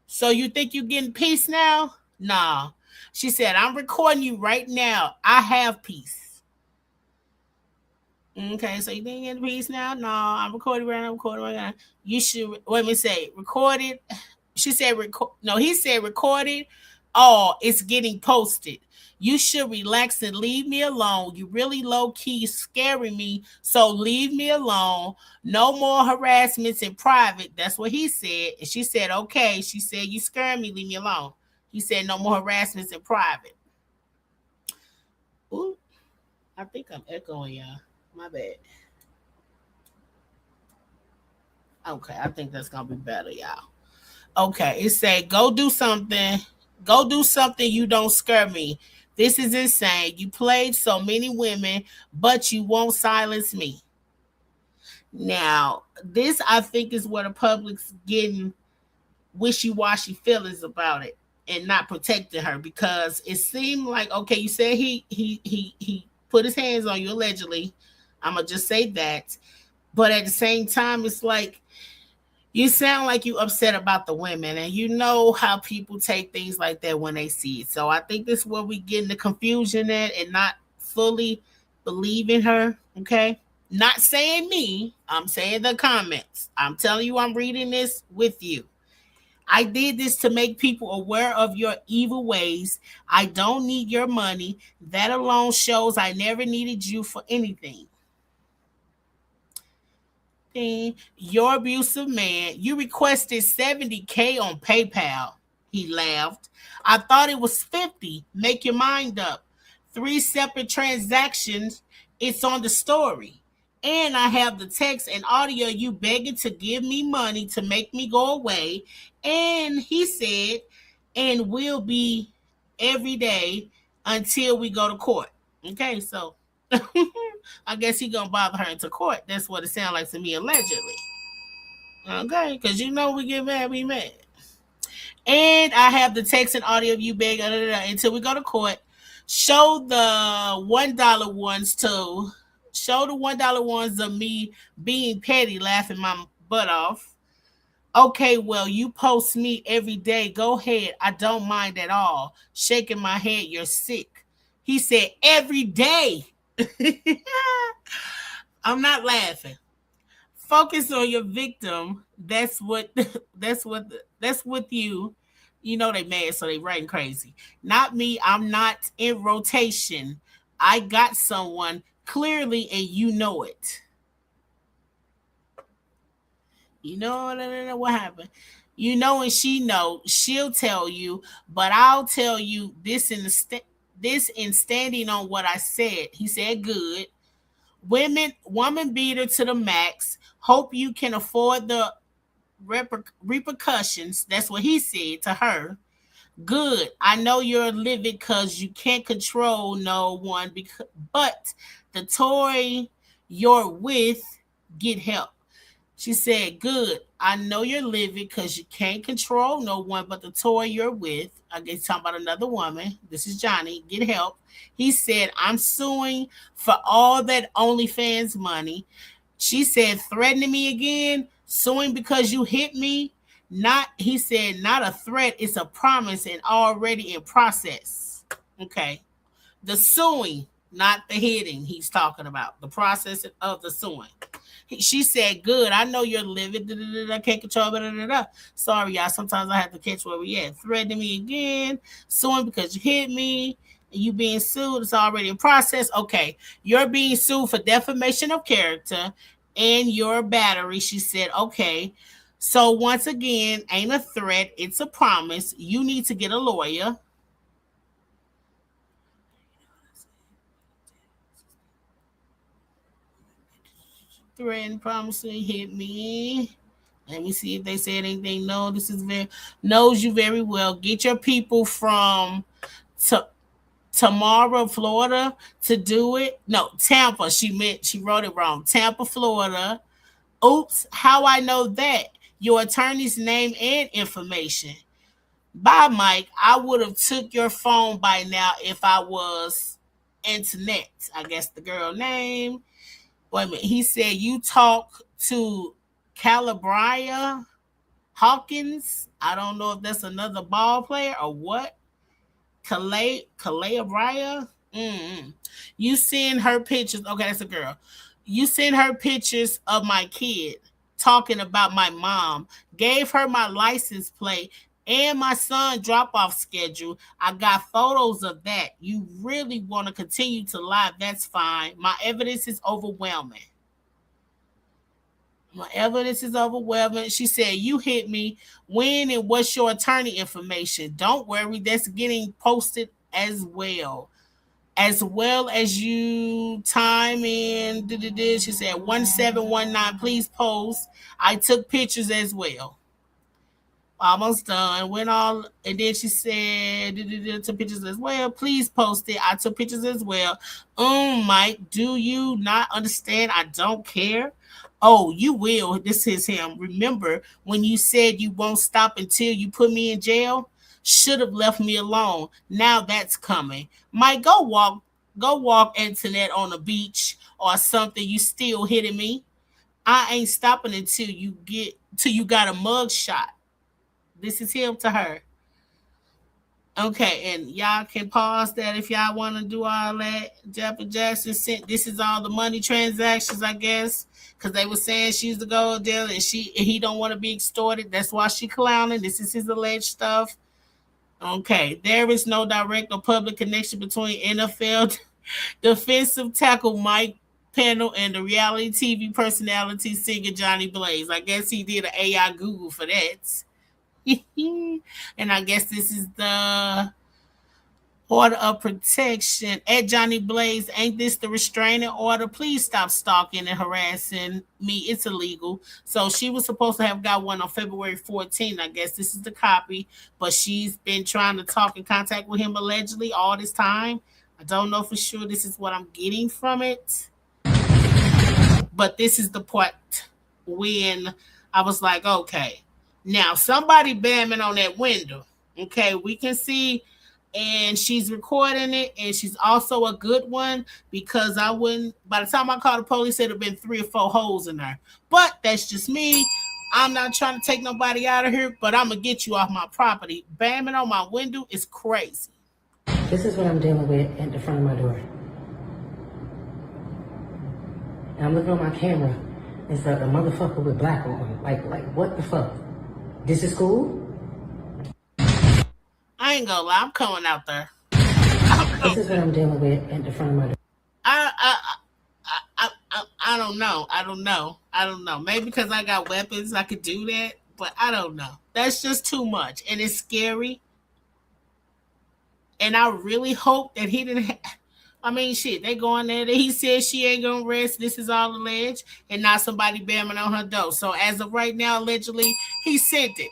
So you think you getting peace now? Nah. She said, I'm recording you right now. I have peace. Okay, so you think you're getting peace now? No, I'm recording right now. I'm recording right now. You should, wait a minute, say, recorded. She said, no, he said recorded. Oh, it's getting posted. You should relax and leave me alone. You really low key scaring me. So leave me alone. No more harassments in private. That's what he said. And she said, okay. She said, you scaring me. Leave me alone. He said, no more harassments in private. Ooh, I think I'm echoing y'all. My bad. Okay, I think that's going to be better, y'all. Okay, it said, go do something. Go do something. You don't scare me. This is insane. You played so many women, but you won't silence me. Now, this I think is where the public's getting wishy-washy feelings about it and not protecting her, because it seemed like, okay, you said he put his hands on you allegedly. I'm gonna just say that, but at the same time, it's like, you sound like you upset about the women, and you know how people take things like that when they see it. So I think this is where we get in the confusion at and not fully believing her. Okay. Not saying me, I'm saying the comments. I'm telling you, I'm reading this with you. I did this to make people aware of your evil ways. I don't need your money. That alone shows I never needed you for anything. Your abusive man. You requested $70K on PayPal. He laughed. I thought it was 50. Make your mind up. 3 separate transactions. It's on the story. And I have the text and audio you begging to give me money to make me go away. And he said, and will be every day until we go to court. Okay, so I guess he gonna bother her into court. That's what it sounds like to me, allegedly. Okay, because you know we get mad, we mad. And I have the text and audio of you begging until we go to court. Show the $1 ones too. Show the $1 ones of me being petty, laughing my butt off. Okay, well, you post me every day. Go ahead. I don't mind at all. Shaking my head, you're sick. He said every day. I'm not laughing. Focus on your victim. That's with you. You know they mad, so they writing crazy. Not me. I'm not in rotation. I got someone clearly, and you know it. You know what happened. You know, and she know. She'll tell you, but I'll tell you this in standing on what I said. He said, good. Woman beater to the max. Hope you can afford the repercussions. That's what he said to her. Good. I know you're livid because you can't control no one, but the toy you're with, get help. She said, good. I know you're livid because you can't control no one but the toy you're with. I guess talking about another woman. This is Jhonni. Get help. He said, I'm suing for all that OnlyFans money. She said, threatening me again, suing because you hit me. He said, not a threat. It's a promise and already in process. Okay. The suing, not the hitting he's talking about. The process of the suing. She said, good. I know you're livid. I can't control it. Sorry, y'all. Sometimes I have to catch where we at. Threatening me again. Suing because you hit me. And you being sued. It's already in process. Okay. You're being sued for defamation of character and your battery. She said, okay. So once again, ain't a threat. It's a promise. You need to get a lawyer. Threaten, promising, hit me. Let me see if they said anything. No, this is knows you very well. Get your people from Tamara, Florida to do it. No, Tampa. She wrote it wrong. Tampa, Florida. Oops, how I know that? Your attorney's name and information. Bye, Mike. I would have took your phone by now if I was internet. I guess the girl name. Wait a minute. He said you talk to Calabria. Hawkins. I don't know if that's another ball player or what. Kalea Brya. You send her pictures. Okay, that's a girl. You send her pictures of my kid talking about my mom. Gave her my license plate and my son drop off schedule. I got photos of that. You really want to continue to lie? That's fine. My evidence is overwhelming. My evidence is overwhelming. She said, you hit me. When and what's your attorney information? Don't worry, that's getting posted as well. As well as you time in. She said 1719. Please post. I took pictures as well. Almost done. Went all, and then she said, took pictures as well. Please post it. I took pictures as well. Mike, do you not understand? I don't care. Oh, you will. This is him. Remember when you said you won't stop until you put me in jail? Should have left me alone. Now that's coming. Mike, go walk internet on the beach or something. You still hitting me? I ain't stopping until you got a mug shot. This is him to her. Okay, and y'all can pause that if y'all want to do all that. Jeppa Jackson sent, this is all the money transactions, I guess, because they were saying she's the gold dealer and he don't want to be extorted. That's why she clowning. This is his alleged stuff. Okay, there is no direct or public connection between NFL defensive tackle Mike Pennell and the reality TV personality singer Jhonni Blaze. I guess he did an AI Google for that. And I guess this is the order of protection at Jhonni Blaze. Ain't this the restraining order? Please stop stalking and harassing me. It's illegal. So she was supposed to have got one on February 14th. I guess this is the copy, but she's been trying to talk in contact with him allegedly all this time. I don't know for sure this is what I'm getting from it, but this is the part when I was like, okay. Now, somebody bamming on that window. Okay, we can see, and she's recording it, and she's also a good one because by the time I called the police, it'd have been 3 or 4 holes in her. But that's just me. I'm not trying to take nobody out of here, but I'm going to get you off my property. Bamming on my window is crazy. This is what I'm dealing with at the front of my door. And I'm looking on my camera. It's a motherfucker with black on. Like, what the fuck? This is cool? I ain't gonna lie, I'm coming out there. This is what I'm dealing with at the front of my door. I don't know. I don't know. Maybe because I got weapons, I could do that, but I don't know. That's just too much, and it's scary. And I really hope that he didn't. Shit, they going there. He said she ain't gonna rest. This is all alleged, and now somebody bamming on her door. So as of right now, allegedly, he sent it.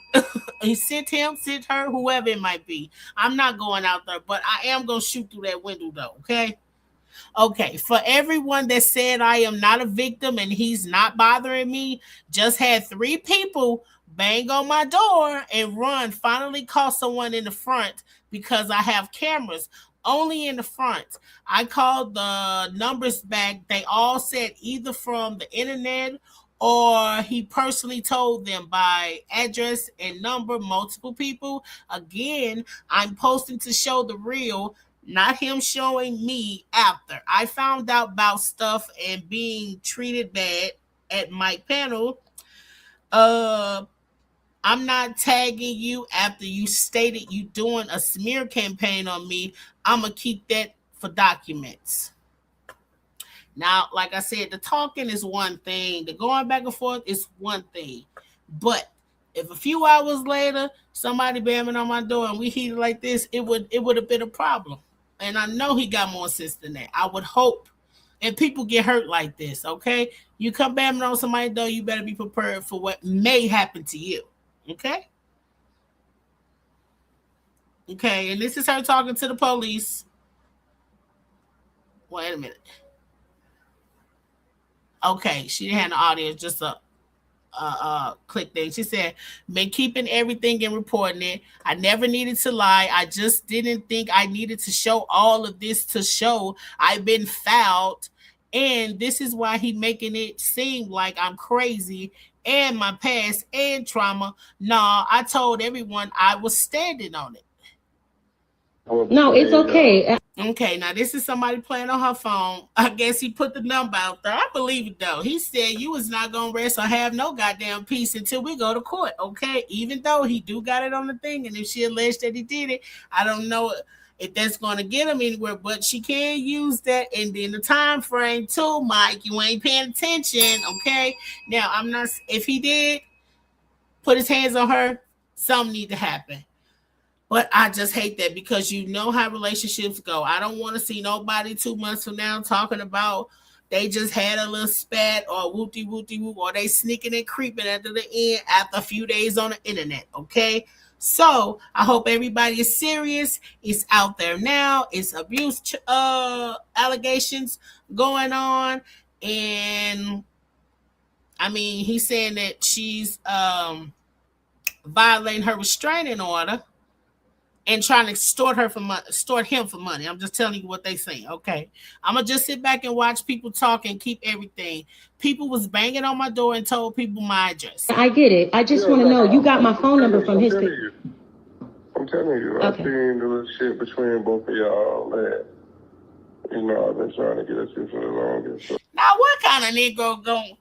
He sent her, whoever it might be. I'm not going out there, but I am gonna shoot through that window though. Okay. For everyone that said I am not a victim and he's not bothering me, just had 3 people bang on my door and run. Finally caught someone in the front because I have cameras. Only in the front. I called the numbers back. They all said either from the internet or he personally told them by address and number, multiple people. Again, I'm posting to show the real, not him showing me after. I found out about stuff and being treated bad at my panel. I'm not tagging you after you stated you doing a smear campaign on me. I'm going to keep that for documents. Now, like I said, the talking is one thing. The going back and forth is one thing. But if a few hours later, somebody bamming on my door and we heated like this, it would have been a problem. And I know he got more sense than that. I would hope. And people get hurt like this, okay? You come bamming on somebody's door, you better be prepared for what may happen to you. Okay, and this is her talking to the police. Wait a minute. Okay, she didn't have the audio, just a click thing. She said, been keeping everything and reporting it. I never needed to lie. I just didn't think I needed to show all of this to show I've been fouled. And this is why he making it seem like I'm crazy and my past and trauma. No, I told everyone I was standing on it. No, it's okay. Okay, now this is somebody playing on her phone. I guess he put the number out there. I believe it though. He said you was not gonna rest or have no goddamn peace until we go to court. Okay, even though he do got it on the thing, and if she alleged that he did it, I don't know if that's gonna get him anywhere. But she can use that, and then the time frame too, Mike. You ain't paying attention. Okay, now I'm not. If he did put his hands on her, something need to happen. But I just hate that because you know how relationships go. I don't want to see nobody 2 months from now talking about they just had a little spat or whoopty whoopty whoop, or they sneaking and creeping after the end after a few days on the internet. Okay. So I hope everybody is serious. It's out there now. It's abuse allegations going on. And I mean, he's saying that she's violating her restraining order and trying to extort him for money. I'm just telling you what they say. Okay, I'm gonna just sit back and watch people talk and keep everything. People was banging on my door and told people my address. I get it. I just want to know. You got my phone number from his. I'm telling you, I've seen the little shit between both of y'all, man. You know, I've been trying to get at you for the longest. So. Now, what kind of Negro going?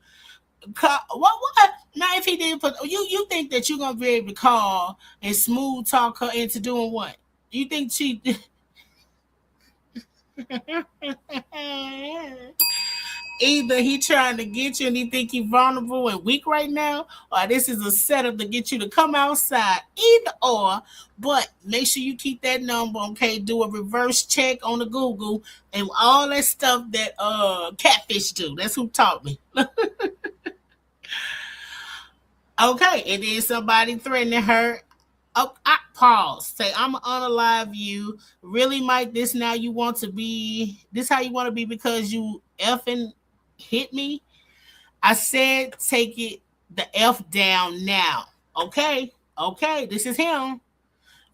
What? Now, if he didn't put you think that you're gonna be able to call and smooth talk her into doing what? You think she? Either he trying to get you and he think you vulnerable and weak right now, or this is a setup to get you to come outside. Either or, but make sure you keep that number, okay? Do a reverse check on the Google and all that stuff that catfish do. That's who taught me. Okay, and then somebody threatening her. Oh, I pause. Say, I'm gonna unalive you. Really, Mike? This now you want to be? This how you want to be because you effing hit me? I said take it the F down now. Okay, this is him.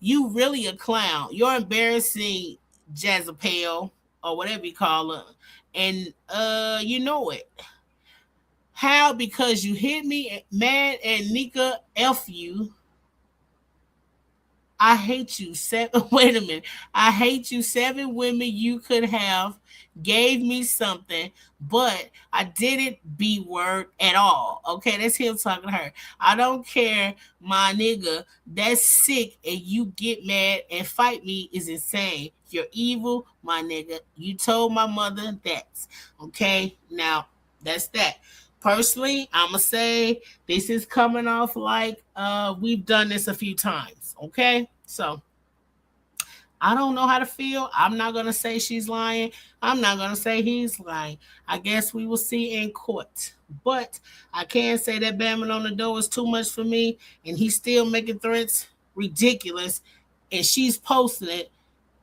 You really a clown. You're embarrassing, Jezebel, or whatever you call her, and you know it. How? Because you hit me, mad, and Nika F you. I hate you. Wait a minute. I hate you. 7 women you could have gave me something, but I didn't B-word at all. Okay, that's him talking to her. I don't care, my nigga. That's sick, and you get mad and fight me is insane. You're evil, my nigga. You told my mother that. Okay, now that's that. Personally, I'ma say this is coming off like we've done this a few times. Okay, so I don't know how to feel. I'm not gonna say she's lying. I'm not gonna say he's lying. I guess we will see in court. But I can say that banging on the door is too much for me, and he's still making threats ridiculous, and she's posting it,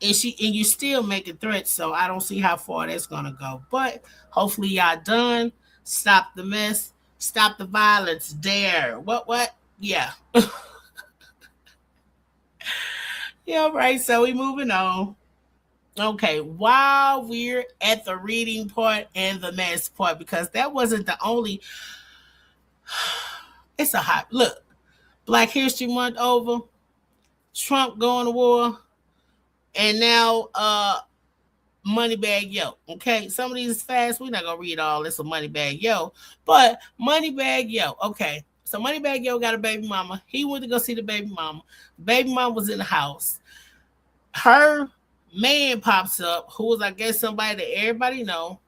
and you still making threats. So I don't see how far that's gonna go. But hopefully y'all done. Stop the mess. Stop the violence. Dare. What? Yeah. Yeah, right. So we moving on. Okay, while we're at the reading part and the mess part, because that wasn't the only. It's a hot look. Black History Month over. Trump going to war. And now Moneybagg Yo. Okay, some of these is fast. We're not gonna read all this of Moneybagg Yo, but Moneybagg Yo. Okay, so Moneybagg Yo got a baby mama. He went to go see the baby mama. Baby mama was in the house. Her man pops up, who was, I guess, somebody that everybody know,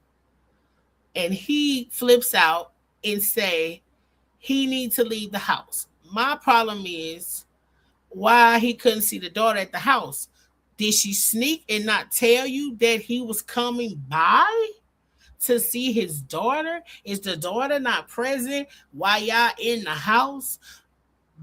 and he flips out and say he needs to leave the house. My problem is why he couldn't see the daughter at the house. Did she sneak and not tell you that he was coming by to see his daughter? Is the daughter not present while y'all in the house?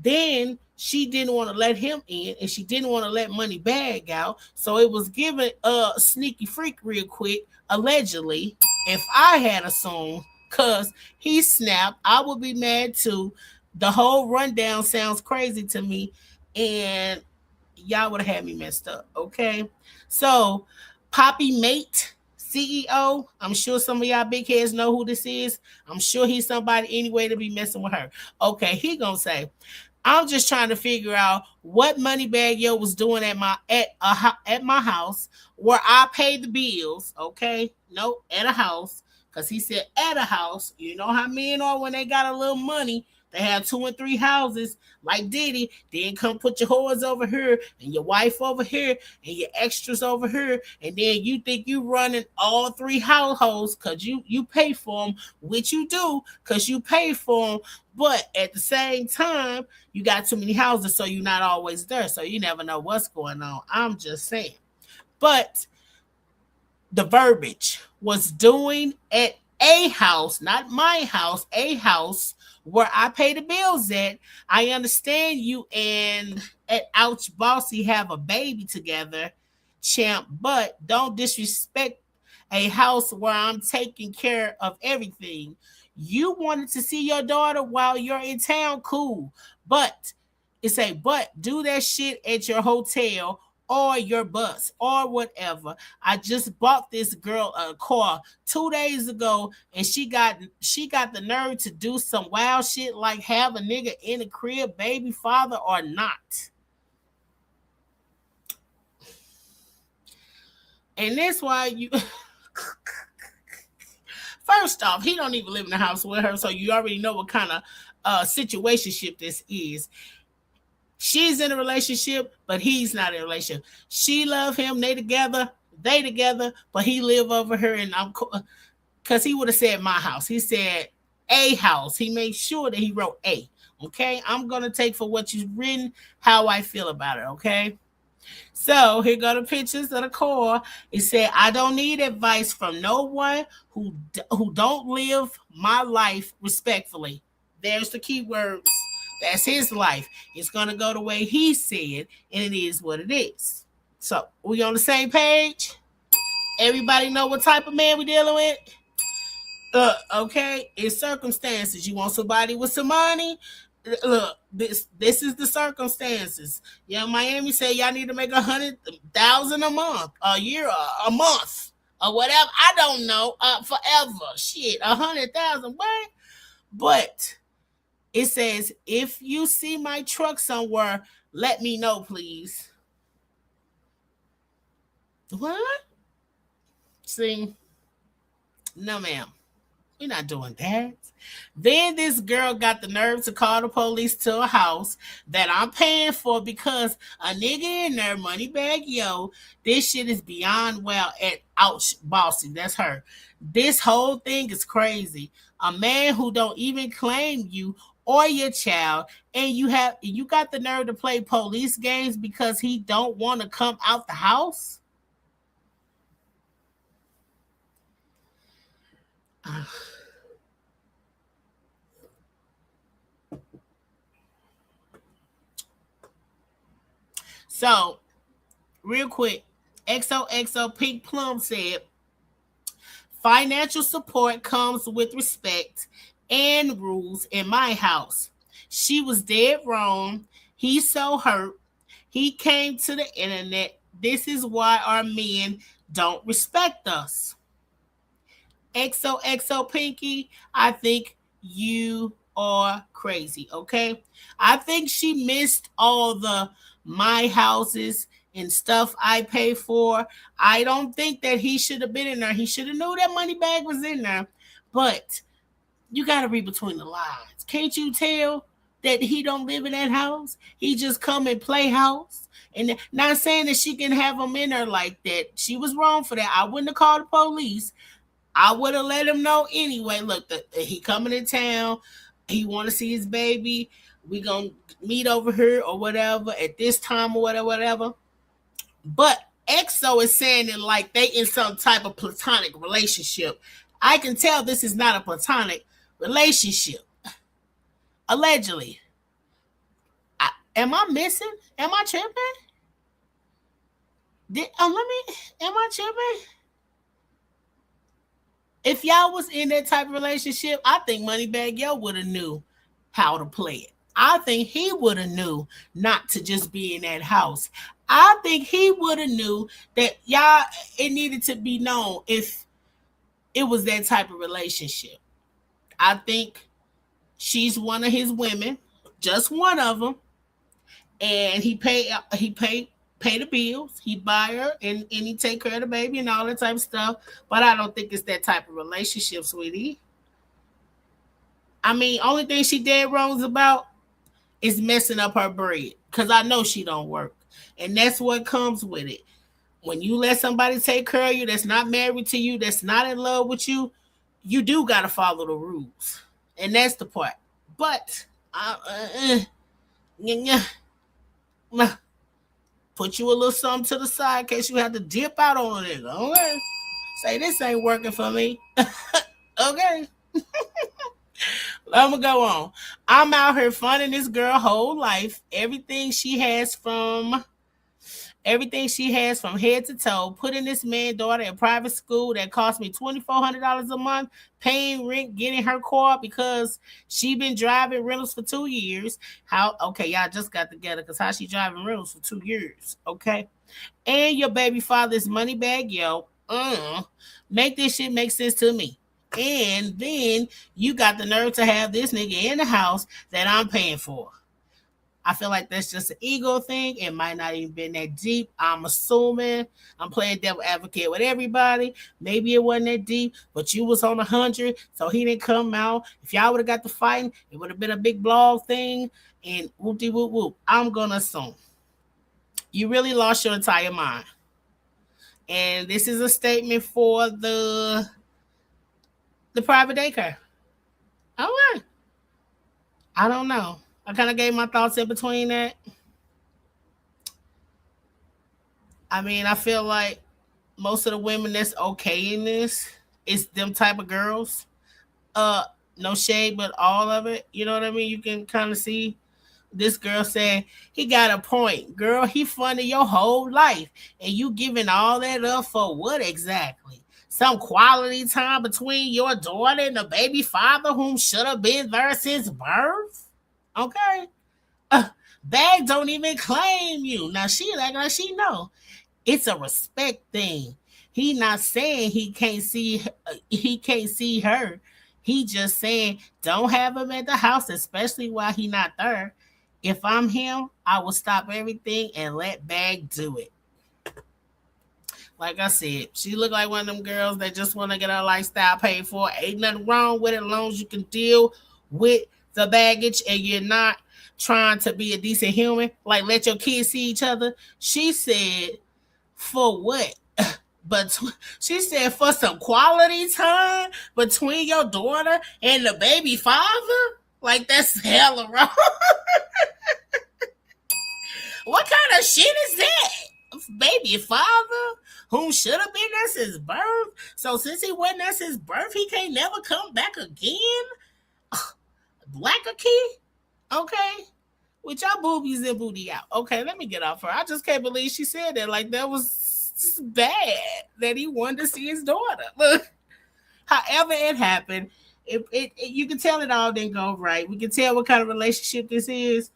Then she didn't want to let him in, and she didn't want to let Moneybagg out. So it was given a sneaky freak real quick, allegedly. If I had assumed, because he snapped, I would be mad too. The whole rundown sounds crazy to me, and y'all would have had me messed up. Okay, so Poppy Mate CEO. I'm sure some of y'all big heads know who this is. I'm sure he's somebody anyway to be messing with her. Okay, he gonna say, I'm just trying to figure out what Moneybagg Yo was doing at my house where I paid the bills. Okay, no, at a house, because he said at a house. You know how men are when they got a little money. They have 2 and 3 houses like Diddy. Then come put your whores over here and your wife over here and your extras over here. And then you think you running all 3 households because you pay for them, which you do because you pay for them. But at the same time, you got too many houses, so you're not always there. So you never know what's going on. I'm just saying. But the verbiage was doing at a house, not my house, a house where I pay the bills at. I understand you and at Ouch Bossy have a baby together, champ, but don't disrespect a house where I'm taking care of everything. You wanted to see your daughter while you're in town, cool. But but do that shit at your hotel or your bus or whatever. I just bought this girl a car 2 days ago, and she got the nerve to do some wild shit like have a nigga in the crib, baby father or not. And that's why you first off, he don't even live in the house with her, so you already know what kind of situationship this is. She's in a relationship, but he's not in a relationship. She love him, they together, but he live over here, and I'm because he would have said my house. He said a house. He made sure that he wrote a. Okay, I'm gonna take for what you've written how I feel about it. Okay. So here go the pictures of the car. It said, I don't need advice from no one who don't live my life respectfully. There's the key words. That's his life. It's going to go the way he said, and it is what it is. So we on the same page? Everybody know what type of man we dealing with? Okay, it's circumstances. You want somebody with some money? Look, this is the circumstances. Yeah, Miami said y'all need to make 100,000 a month, a year, a month, or whatever. I don't know. Forever, shit, 100,000. What? But it says if you see my truck somewhere, let me know, please. What? See, no, ma'am. We're not doing that. Then this girl got the nerve to call the police to a house that I'm paying for because a nigga in there, Moneybagg Yo, this shit is beyond well at Ouch Bossy. That's her. This whole thing is crazy. A man who don't even claim you or your child, and you got the nerve to play police games because he don't want to come out the house? So, real quick, XOXO Pink Plum said, financial support comes with respect and rules in my house. She was dead wrong. He's so hurt. He came to the internet. This is why our men don't respect us. XOXO Pinky, I think you are crazy, okay? I think she missed all the my houses and stuff I pay for. I don't think that he should have been in there. He should have knew that Moneybagg was in there. But you got to read between the lines. Can't you tell that he don't live in that house? He just come and play house. And not saying that she can have him in there like that. She was wrong for that. I wouldn't have called the police. I would have let him know anyway. Look, he coming in town. He want to see his baby. We gonna meet over here or whatever at this time or whatever. But EXO is saying it like they in some type of platonic relationship. I can tell this is not a platonic relationship. Allegedly. Am I missing? Am I tripping? Am I tripping? If y'all was in that type of relationship, I think Moneybagg Yo would have knew how to play it. I think he would have knew not to just be in that house. I think he would have knew that y'all, it needed to be known if it was that type of relationship. I think she's one of his women, just one of them, and he pay the bills. He buy her and he take care of the baby and all that type of stuff. But I don't think it's that type of relationship, sweetie. I mean, only thing she dead wrongs about is messing up her bread. Cause I know she don't work. And that's what comes with it. When you let somebody take care of you that's not married to you, that's not in love with you, you do gotta follow the rules. And that's the part. But put you a little something to the side in case you have to dip out on it. Okay. Say this ain't working for me. Okay. I'm gonna go on. I'm out here funding this girl whole life. Everything she has from head to toe, putting this man daughter in private school that cost me $2,400 a month, paying rent, getting her car because she been driving rentals for 2 years. How? Okay, y'all just got together because how she driving rentals for 2 years? Okay, and your baby father's Moneybagg, yo. Make this shit make sense to me. And then you got the nerve to have this nigga in the house that I'm paying for. I feel like that's just an ego thing. It might not even been that deep. I'm assuming. I'm playing devil advocate with everybody. Maybe it wasn't that deep, but you was on 100, so he didn't come out. If y'all would have got the fighting, it would have been a big blog thing. And whoop de whoop whoop. I'm gonna assume you really lost your entire mind. And this is a statement for the private daycare. All right. I don't know. I kind of gave my thoughts in between that. I mean, I feel like most of the women that's okay in this is them type of girls. No shade, but all of it. You know what I mean? You can kind of see this girl saying, he got a point. Girl, he funded your whole life. And you giving all that up for what exactly? Some quality time between your daughter and the baby father whom should have been there since birth? Okay. Bag don't even claim you. Now she like she know. It's a respect thing. He not saying he can't see her. He just saying don't have him at the house, especially while he not there. If I'm him, I will stop everything and let Bag do it. Like I said, she look like one of them girls that just want to get her lifestyle paid for. Ain't nothing wrong with it as long as you can deal with the baggage and you're not trying to be a decent human. Like let your kids see each other. She said, for what? But she said for some quality time between your daughter and the baby father? Like that's hella wrong. What kind of shit is that? Baby father who should have been there since birth. So since he wasn't there since birth, he can't never come back again. Black a key? Okay. With your boobies and booty out. Okay, let me get off her. I just can't believe she said that. Like that was bad that he wanted to see his daughter. Look, however it happened, you can tell it all didn't go right. We can tell what kind of relationship this is.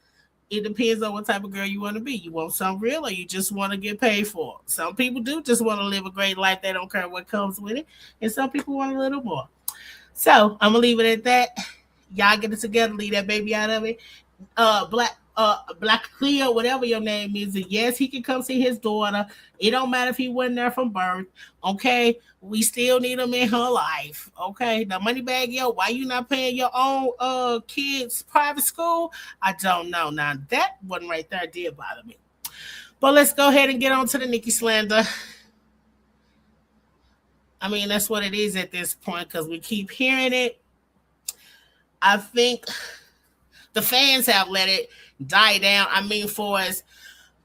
It depends on what type of girl you want to be. You want something real or you just want to get paid for it. Some people do just want to live a great life. They don't care what comes with it. And some people want a little more. So I'm going to leave it at that. Y'all get it together. Leave that baby out of it. Black Cleo, whatever your name is, and yes, he can come see his daughter. It don't matter if he wasn't there from birth. Okay, we still need him in her life. Okay, the Moneybagg, yo, why you not paying your own kids private school? I don't know. Now that one right there did bother me. But let's go ahead and get on to the Nikki slander. I mean, that's what it is at this point because we keep hearing it. I think the fans have let it die down. I mean, for as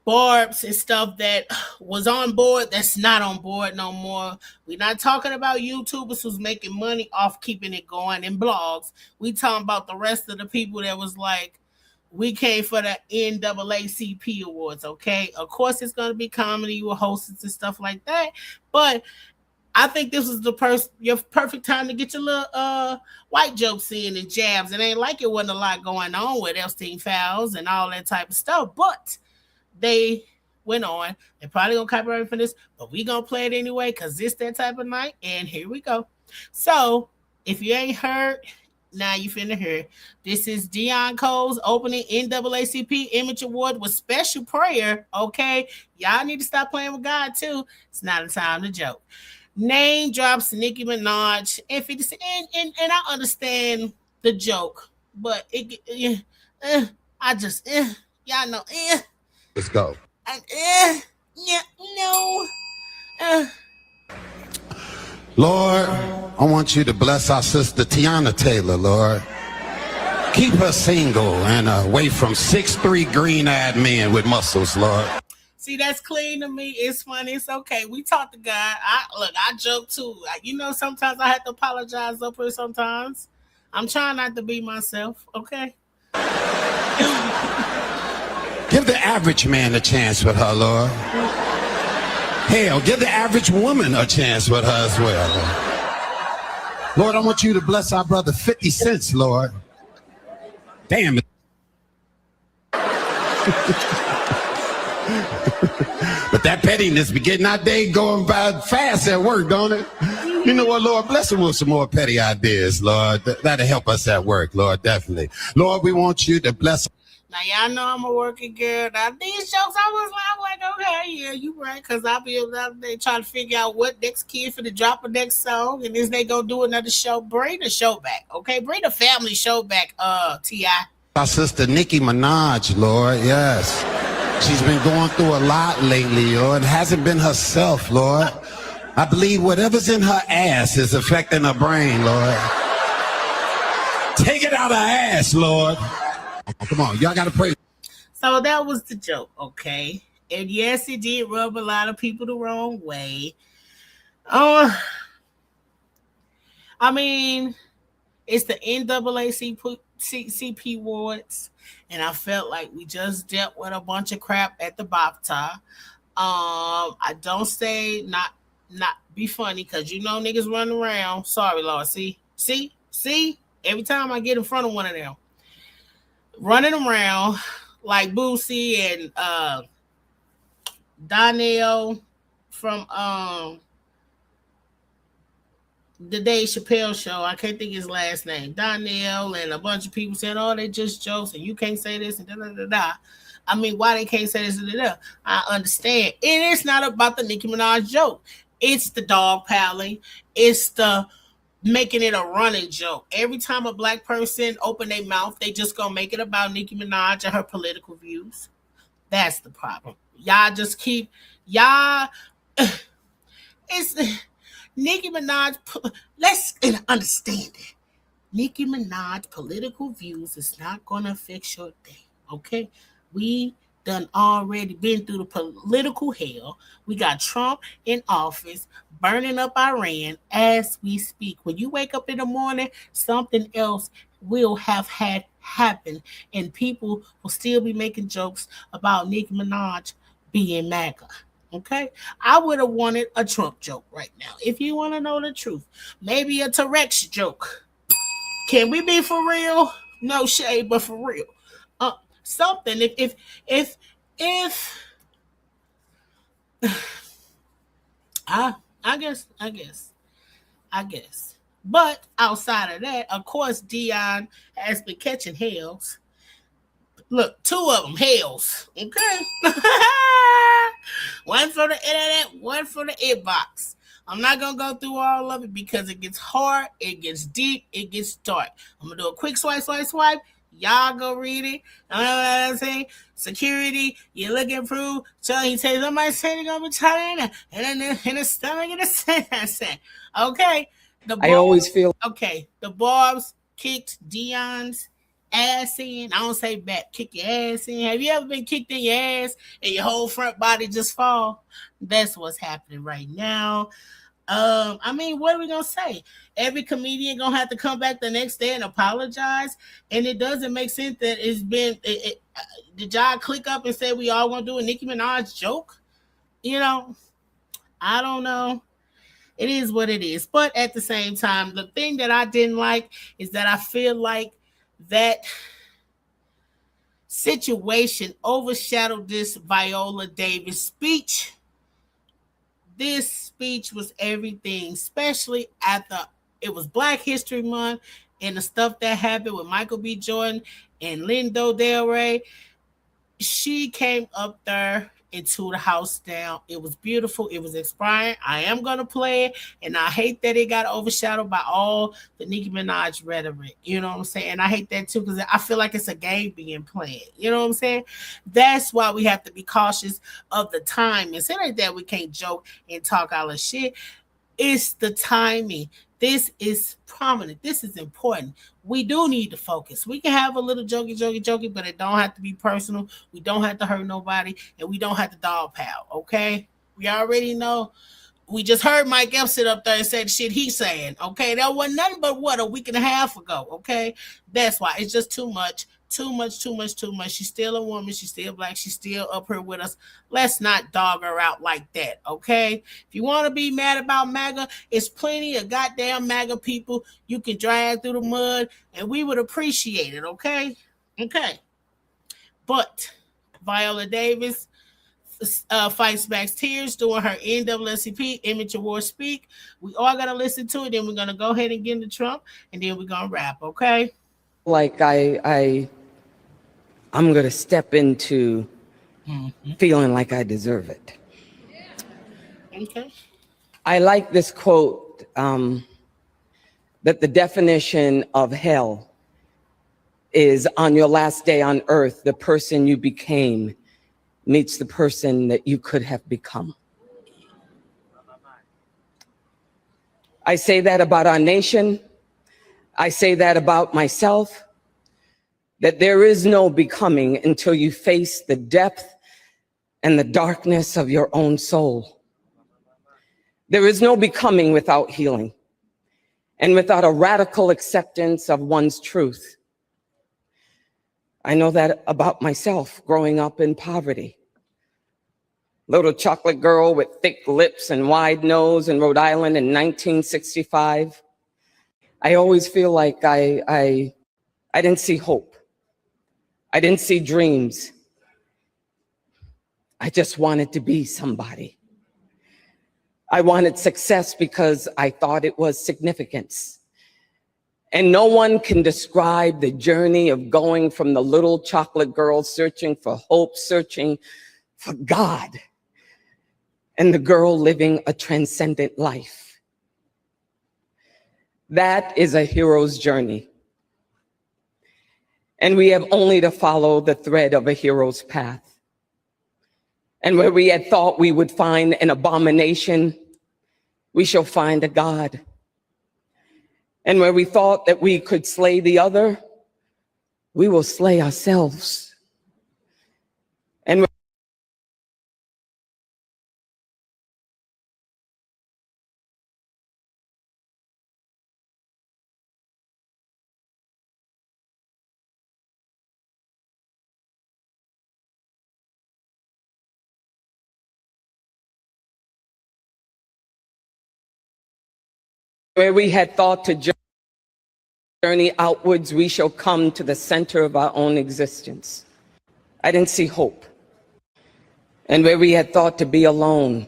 Barbs and stuff that was on board, that's not on board no more. We're not talking about YouTubers who's making money off keeping it going and blogs. We talking about the rest of the people that was like, we came for the NAACP awards, okay? Of course, it's going to be comedy with hosts and stuff like that, but I think this is your perfect time to get your little white jokes in and jabs. It ain't like it wasn't a lot going on with Epstein files and all that type of stuff, but they went on. They're probably gonna copyright for this, but we gonna play it anyway because it's that type of night. And here we go. So if you ain't heard, now you finna hear. This is Deon Cole's opening NAACP Image Award with special prayer. Okay, y'all need to stop playing with God too. It's not a time to joke. Name drops Nicki Minaj and 50 Cent, and I understand the joke, but I just y'all know Let's go. yeah, no. Lord, I want you to bless our sister Tiana Taylor, Lord. Keep her single and away from 6'3" green-eyed men with muscles, Lord. See, that's clean to me. It's funny. It's okay. We talk to God. I joke too. You know, sometimes I have to apologize up here sometimes. I'm trying not to be myself, okay? Give the average man a chance with her, Lord. Hell, give the average woman a chance with her as well, Lord. Lord, I want you to bless our brother 50 Cent, Lord. Damn it. But that pettiness be getting our day going by fast at work, don't it? You know what, Lord? Bless him with some more petty ideas, Lord. That'll help us at work, Lord, definitely. Lord, we want you to bless. Now, y'all know I'm a working girl. Now, these jokes, I'm like, okay, yeah, you right, because I'll be able to try to figure out what next kid for to drop a next song, and is they going to do another show. Bring the show back, okay? Bring the family show back, T.I. Our sister Nicki Minaj, Lord, yes. She's been going through a lot lately, Lord. Hasn't been herself, Lord. I believe whatever's in her ass is affecting her brain, Lord. Take it out of her ass, Lord. Oh, come on, y'all gotta pray. So that was the joke, okay? And yes, it did rub a lot of people the wrong way. I mean, it's the NAACP awards, and I felt like we just dealt with a bunch of crap at the BAFTA. I don't say not be funny, because you know niggas running around. Sorry, Lord. See? Every time I get in front of one of them, running around like Boosie and Donnell from the Dave Chappelle show. I can't think his last name. Donnell and a bunch of people saying, oh, they just jokes and you can't say this and da-da-da-da. I mean, why they can't say this and da-da? I understand. And it's not about the Nicki Minaj joke. It's the dog piling. It's the making it a running joke. Every time a black person open their mouth, they just gonna make it about Nicki Minaj and her political views. That's the problem. Y'all just keep it's Nicki Minaj. Let's understand it. Nicki Minaj political views is not gonna fix your day. Okay, we done already been through the political hell. We got Trump in office, burning up Iran as we speak. When you wake up in the morning, something else will have had happen, and people will still be making jokes about Nicki Minaj being MAGA. Okay, I would have wanted a Trump joke right now. If you want to know the truth, maybe a T-Rex joke. Can we be for real? No shade, but for real. Something. If I guess. But outside of that, of course, Deon has been catching hells. Look, 2 of them hells. Okay. One for the internet, one for the inbox. I'm not going to go through all of it because it gets hard, it gets deep, it gets dark. I'm going to do a quick swipe. Y'all go read it. You know what I'm saying? Security, you looking through. So he says, somebody said they're going to be trying and in the stomach and the sand. Okay. I always feel. Okay. The Barbs kicked Deon's ass in. I don't say back, kick your ass in. Have you ever been kicked in your ass and your whole front body just fall? That's what's happening right now. I mean, what are we gonna say? Every comedian gonna have to come back the next day and apologize, and it doesn't make sense that it's been. Did y'all click up and say we all gonna do a Nicki Minaj joke? You know, I don't know. It is what it is. But at the same time, the thing that I didn't like is that I feel like that situation overshadowed this Viola Davis speech. This speech was everything, especially it was Black History Month and the stuff that happened with Michael B. Jordan and Lindo Del Rey. She came up there and tore the house down. It was beautiful. It was inspiring. I am going to play it, and I hate that it got overshadowed by all the Nicki Minaj rhetoric. You know what I'm saying? And I hate that too, because I feel like it's a game being played. You know what I'm saying? That's why we have to be cautious of the time. It's not like that we can't joke and talk all the shit. It's the timing. This is prominent. This is important. We do need to focus. We can have a little jokey, but it don't have to be personal. We don't have to hurt nobody, and we don't have to dogpile, okay? We already know. We just heard Mike Epps sit up there and say the shit he's saying, okay? That wasn't nothing but, a week and a half ago, okay? That's why. It's just too much. Too much. She's still a woman. She's still Black. She's still up here with us. Let's not dog her out like that, okay? If you want to be mad about MAGA, it's plenty of goddamn MAGA people you can drag through the mud, and we would appreciate it, okay? Okay. But Viola Davis fights back tears during her NAACP Image Award speak. We all got to listen to it. Then we're going to go ahead and get into Trump, and then we're going to wrap, okay? Like I'm going to step into feeling like I deserve it. Okay. I like this quote, that the definition of hell is on your last day on earth, the person you became meets the person that you could have become. I say that about our nation. I say that about myself, that there is no becoming until you face the depth and the darkness of your own soul. There is no becoming without healing and without a radical acceptance of one's truth. I know that about myself growing up in poverty. Little chocolate girl with thick lips and wide nose in Rhode Island in 1965. I always feel like I didn't see hope. I didn't see dreams. I just wanted to be somebody. I wanted success because I thought it was significance. And no one can describe the journey of going from the little chocolate girl searching for hope, searching for God, and the girl living a transcendent life. That is a hero's journey. And we have only to follow the thread of a hero's path. And where we had thought we would find an abomination, we shall find a God. And where we thought that we could slay the other, we will slay ourselves. And where we had thought to journey outwards, we shall come to the center of our own existence. I didn't see hope. And where we had thought to be alone,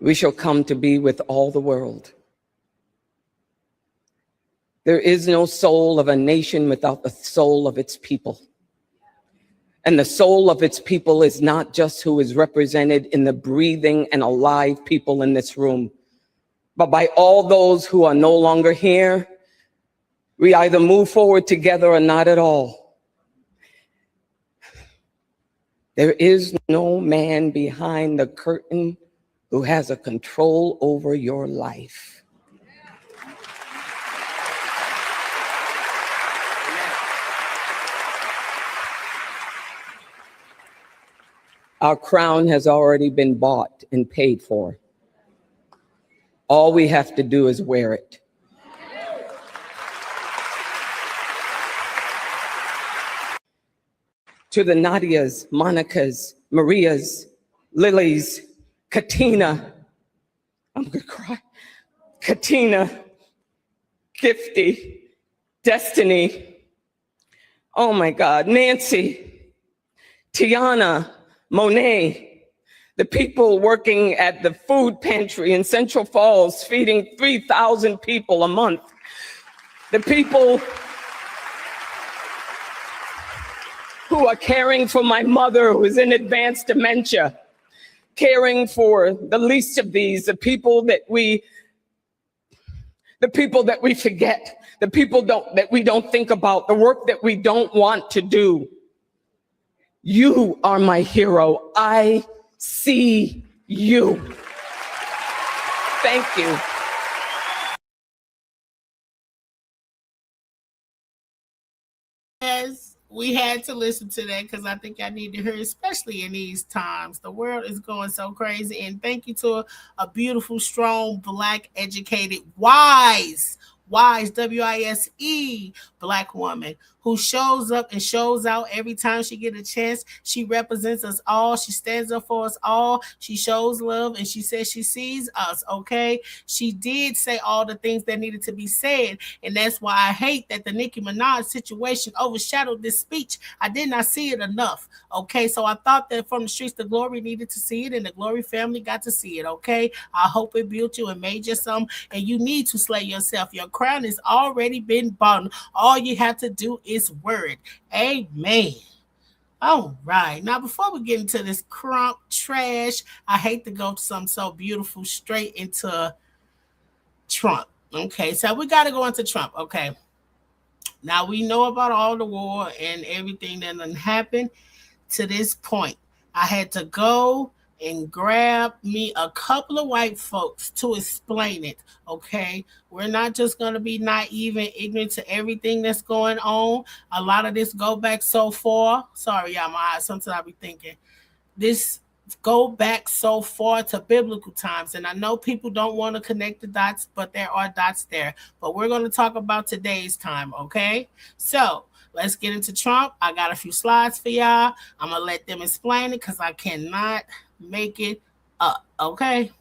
we shall come to be with all the world. There is no soul of a nation without the soul of its people. And the soul of its people is not just who is represented in the breathing and alive people in this room, but by all those who are no longer here. We either move forward together or not at all. There is no man behind the curtain who has a control over your life. Our crown has already been bought and paid for. All we have to do is wear it. To the Nadias, Monica's, Maria's, Lily's, Katina, I'm gonna cry, Katina, Gifty, Destiny, Oh my God, Nancy, Tiana, Monet, the people working at the food pantry in Central Falls feeding 3,000 people a month, the people who are caring for my mother who is in advanced dementia, caring for the least of these, the people that we forget, the people that we don't think about, the work that we don't want to do. You are my hero. I see you. Thank you. Yes, we had to listen to that because I think I need to hear, especially in these times. The world is going so crazy. And thank you to a beautiful, strong, Black, educated, wise, W-I-S-E, Black woman who shows up and shows out every time she get a chance. She represents us all. She stands up for us all. She shows love and she says she sees us, okay? She did say all the things that needed to be said, and that's why I hate that the Nicki Minaj situation overshadowed this speech. I did not see it enough, okay? So I thought that From the Streets to Glory needed to see it, and the Glory family got to see it, okay? I hope it built you and made you some, and you need to slay yourself. Your crown has already been bought. All you have to do is word. Amen. All right. Now, before we get into this crump trash, I hate to go to something so beautiful straight into Trump. Okay, so we got to go into Trump. Okay. Now, we know about all the war and everything that done happened to this point. I had to go and grab me a couple of white folks to explain it, okay? We're not just going to be naive and ignorant to everything that's going on. A lot of this go back so far. Sorry, y'all, my eyes. Sometimes I be thinking this go back so far to biblical times. And I know people don't want to connect the dots, but there are dots there. But we're going to talk about today's time, okay? So let's get into Trump. I got a few slides for y'all. I'm going to let them explain it because I cannot make it up, okay?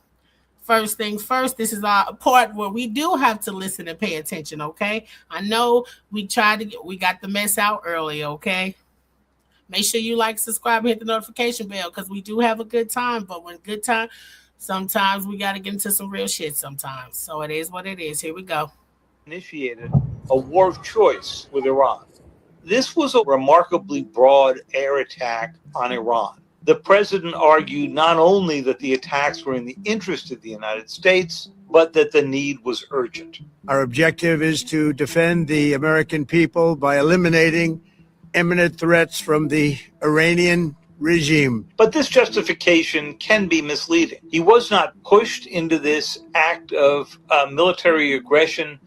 First things first, this is our part where we do have to listen and pay attention, okay? I know we got the mess out early, okay? Make sure you like, subscribe, and hit the notification bell because we do have a good time, but when good time, sometimes we got to get into some real shit sometimes. So it is what it is. Here we go. Initiated a war of choice with Iran. This was a remarkably broad air attack on Iran. The president argued not only that the attacks were in the interest of the United States, but that the need was urgent. Our objective is to defend the American people by eliminating imminent threats from the Iranian regime. But this justification can be misleading. He was not pushed into this act of military aggression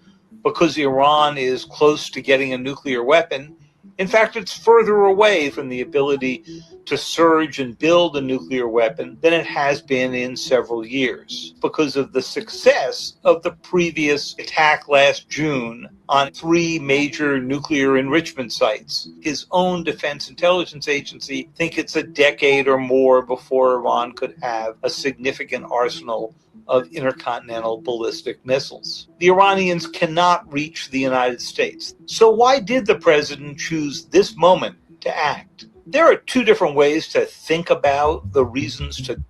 because Iran is close to getting a nuclear weapon. In fact, it's further away from the ability to surge and build a nuclear weapon than it has been in several years because of the success of the previous attack last June on 3 major nuclear enrichment sites. His own Defense Intelligence Agency think it's a decade or more before Iran could have a significant arsenal of intercontinental ballistic missiles. The Iranians cannot reach the United States. So why did the president choose this moment to act? There are 2 different ways to think about the reasons to.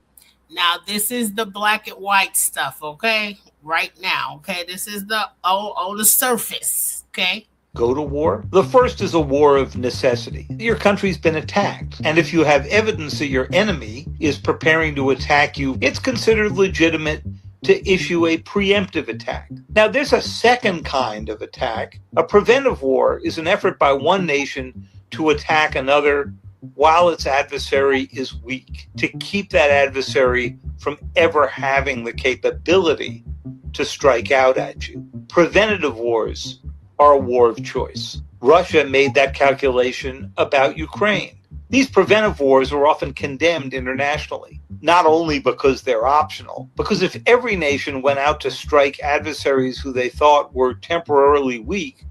Now, this is the black and white stuff, okay? Right now, okay? This is the on the surface, okay? Go to war. The first is a war of necessity. Your country's been attacked. And if you have evidence that your enemy is preparing to attack you, it's considered legitimate to issue a preemptive attack. Now, there's a second kind of attack. A preventive war is an effort by one nation to attack another while its adversary is weak, to keep that adversary from ever having the capability to strike out at you. Preventative wars are a war of choice. Russia made that calculation about Ukraine. These preventive wars are often condemned internationally, not only because they're optional, because if every nation went out to strike adversaries who they thought were temporarily weak,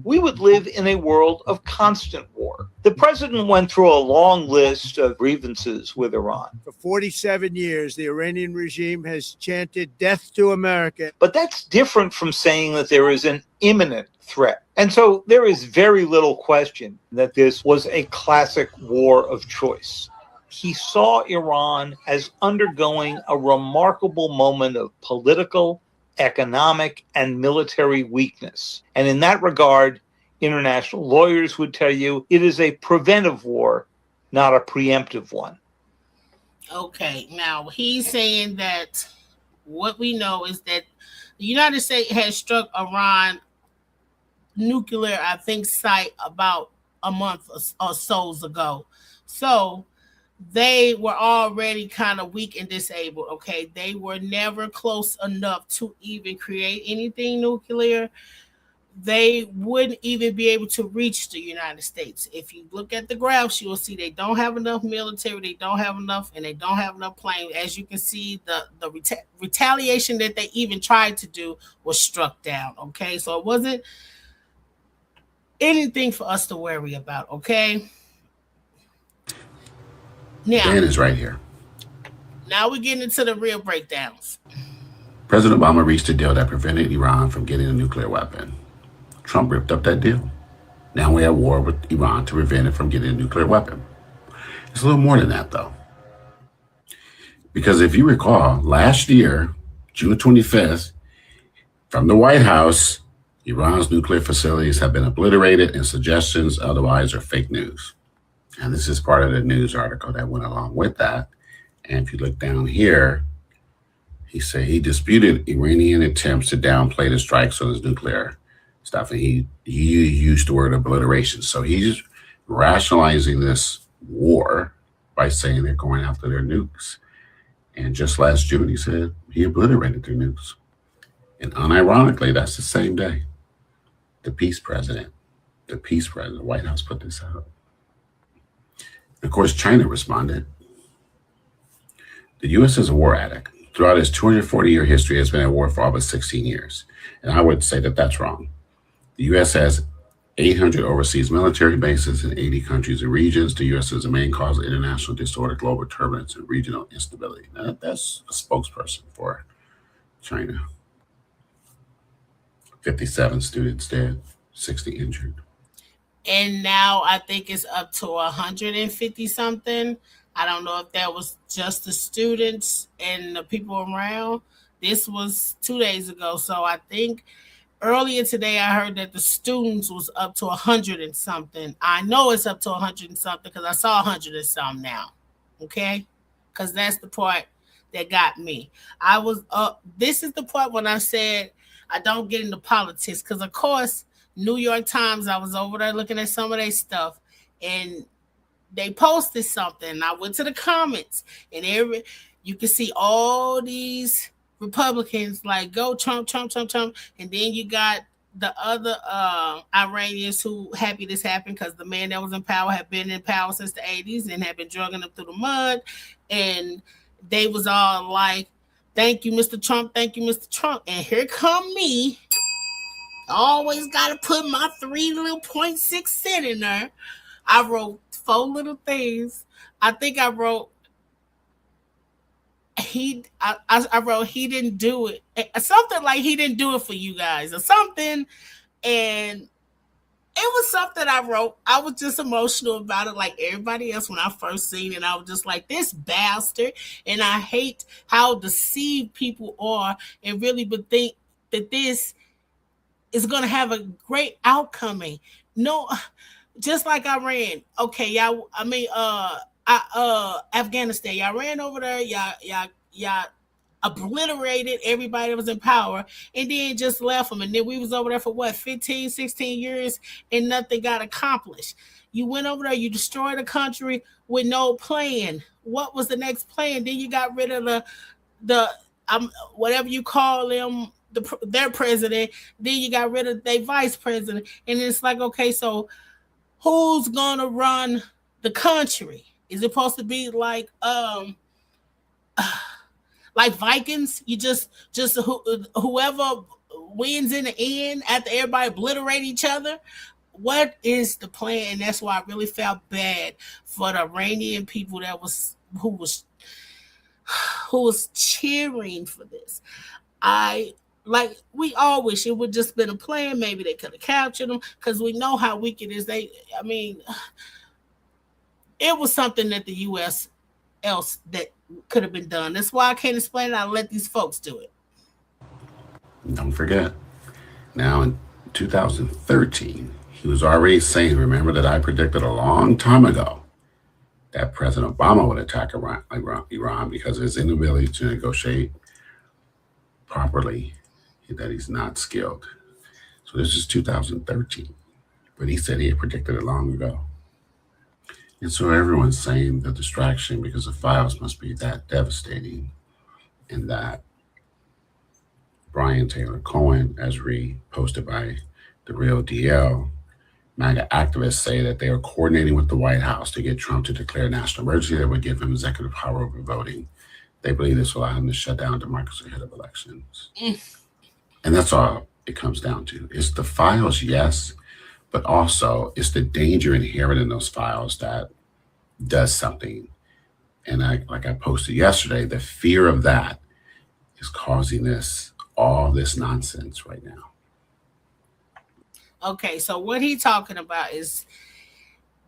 we would live in a world of constant war. The president went through a long list of grievances with Iran. For 47 years, the Iranian regime has chanted death to America. But that's different from saying that there is an imminent threat. And so there is very little question that this was a classic war of choice. He saw Iran as undergoing a remarkable moment of political, economic, and military weakness. And in that regard, international lawyers would tell you it is a preventive war, not a preemptive one. Okay, now he's saying that what we know is that the United States has struck Iran nuclear, I think, site about a month or so ago. So they were already kind of weak and disabled. Okay, they were never close enough to even create anything nuclear. They wouldn't even be able to reach the United States. If you look at the graphs, you will see they don't have enough military, they don't have enough, and they don't have enough planes. As you can see, the retaliation that they even tried to do was struck down. Okay, so it wasn't anything for us to worry about. Okay. Now, Dan is right here. Now we're getting into the real breakdowns. President Obama reached a deal that prevented Iran from getting a nuclear weapon. Trump ripped up that deal. Now we're at war with Iran to prevent it from getting a nuclear weapon. It's a little more than that, though. Because if you recall, last year, June 25th, from the White House, Iran's nuclear facilities have been obliterated and suggestions otherwise are fake news. And this is part of the news article that went along with that. And if you look down here, he said he disputed Iranian attempts to downplay the strikes on his nuclear stuff. And he used the word obliteration. So he's rationalizing this war by saying they're going after their nukes. And just last June, he said he obliterated their nukes. And unironically, that's the same day. The peace president, the White House put this out. Of course, China responded. The U.S. is a war addict. Throughout its 240-year history, it has been at war for almost 16 years. And I would say that that's wrong. The U.S. has 800 overseas military bases in 80 countries and regions. The U.S. is the main cause of international disorder, global turbulence, and regional instability. Now, that's a spokesperson for China. 57 students dead, 60 injured. And now I think it's up to 150 something. I don't know if that was just the students and the people around. This was 2 days ago. So I think earlier today I heard that the students was up to 100 and something. I know it's up to 100 and something because I saw 100 and some now. Okay? Because that's the part that got me. This is the part when I said I don't get into politics because, of course, New York Times, I was over there looking at some of their stuff and they posted something. I went to the comments and you can see all these Republicans like go Trump, Trump, Trump, Trump. And then you got the other Iranians who happy this happened because the man that was in power had been in power since the 80s and had been drugging them through the mud. And they was all like, thank you, Mr. Trump. Thank you, Mr. Trump. And here come me. Always got to put my 3.6 cents in there. I wrote 4 little things. I think I wrote I wrote he didn't do it. Something like he didn't do it for you guys or something. And it was something I wrote. I was just emotional about it like everybody else when I first seen it. I was just like, this bastard. And I hate how deceived people are and really would think that this is going to have a great outcome. No, just like Iran. Okay, y'all, Afghanistan, y'all ran over there, y'all obliterated everybody that was in power and then just left them. And then we was over there for what, 15, 16 years and nothing got accomplished. You went over there, you destroyed the country with no plan. What was the next plan? Then you got rid of the whatever you call them, their president. Then you got rid of their vice president. And it's like, okay, so who's gonna run the country? Is it supposed to be like Vikings? You just whoever wins in the end after everybody obliterate each other? What is the plan? And that's why I really felt bad for the Iranian people who was cheering for this. We all wish it would just been a plan. Maybe they could have captured them, because we know how weak it is. It was something that the U.S. else that could have been done. That's why I can't explain it. I let these folks do it. Don't forget, now in 2013, he was already saying, remember that I predicted a long time ago that President Obama would attack Iran because of his inability to negotiate properly, that he's not skilled. So this is 2013, but he said he had predicted it long ago. And so everyone's saying the distraction because the files must be that devastating, and that Brian Taylor Cohen, as reposted by The Real DL, MAGA activists say that they are coordinating with the White House to get Trump to declare a national emergency that would give him executive power over voting. They believe this will allow him to shut down democracy ahead of elections. And that's all it comes down to. It's the files, yes, but also it's the danger inherent in those files that does something. And like I posted yesterday, the fear of that is causing all this nonsense right now. Okay, so what he talking about is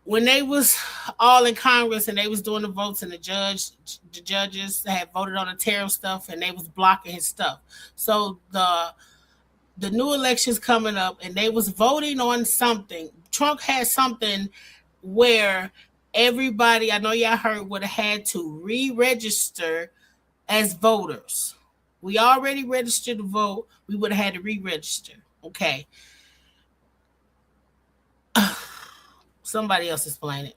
when they was all in Congress and they was doing the votes, and the judges had voted on the tariff stuff, and they was blocking his stuff. So the new elections coming up, and they was voting on something. Trump had something where everybody, I know y'all heard, would have had to re-register as voters. We already registered to vote. We would have had to re-register. Okay. Somebody else explain it.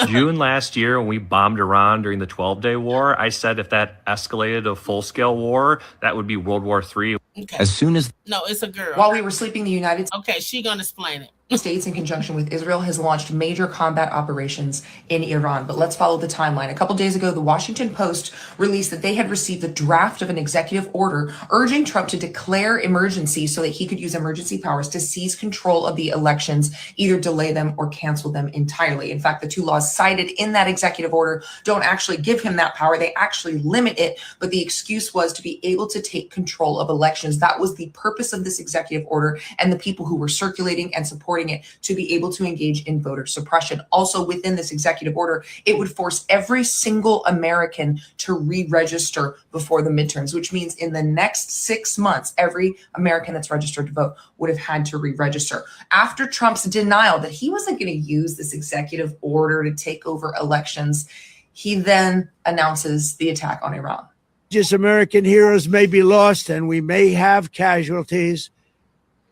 June last year, when we bombed Iran during the 12-day war, I said if that escalated to a full-scale war, that would be World War III. Okay. As soon as... No, it's a girl. While we were sleeping, the United Okay, she gonna explain it. States, in conjunction with Israel, has launched major combat operations in Iran. But let's follow the timeline. A couple days ago, the Washington Post released that they had received the draft of an executive order urging Trump to declare emergency so that he could use emergency powers to seize control of the elections, either delay them or cancel them entirely. In fact, the two laws cited in that executive order don't actually give him that power. They actually limit it, but the excuse was to be able to take control of elections. That was the purpose of this executive order, and the people who were circulating and supporting it to be able to engage in voter suppression. Also, within this executive order, it would force every single American to re-register before the midterms, which means in the next 6 months, every American that's registered to vote would have had to re-register. After Trump's denial that he wasn't going to use this executive order to take over elections, he then announces the attack on Iran. Just American heroes may be lost, and we may have casualties.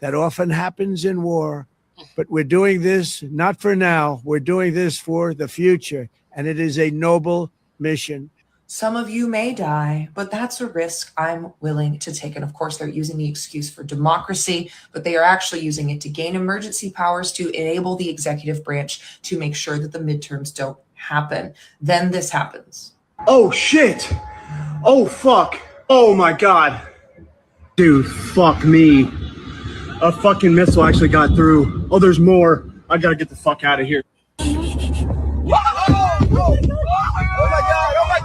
That often happens in war. But we're doing this not for now. We're doing this for the future. And it is a noble mission. Some of you may die, but that's a risk I'm willing to take. And of course, they're using the excuse for democracy, but they are actually using it to gain emergency powers to enable the executive branch to make sure that the midterms don't happen. Then this happens. Oh, shit. Oh, fuck. Oh, my God. Dude, fuck me. A fucking missile actually got through. Oh, there's more. I gotta get the fuck out of here. Oh my God, oh my God, oh my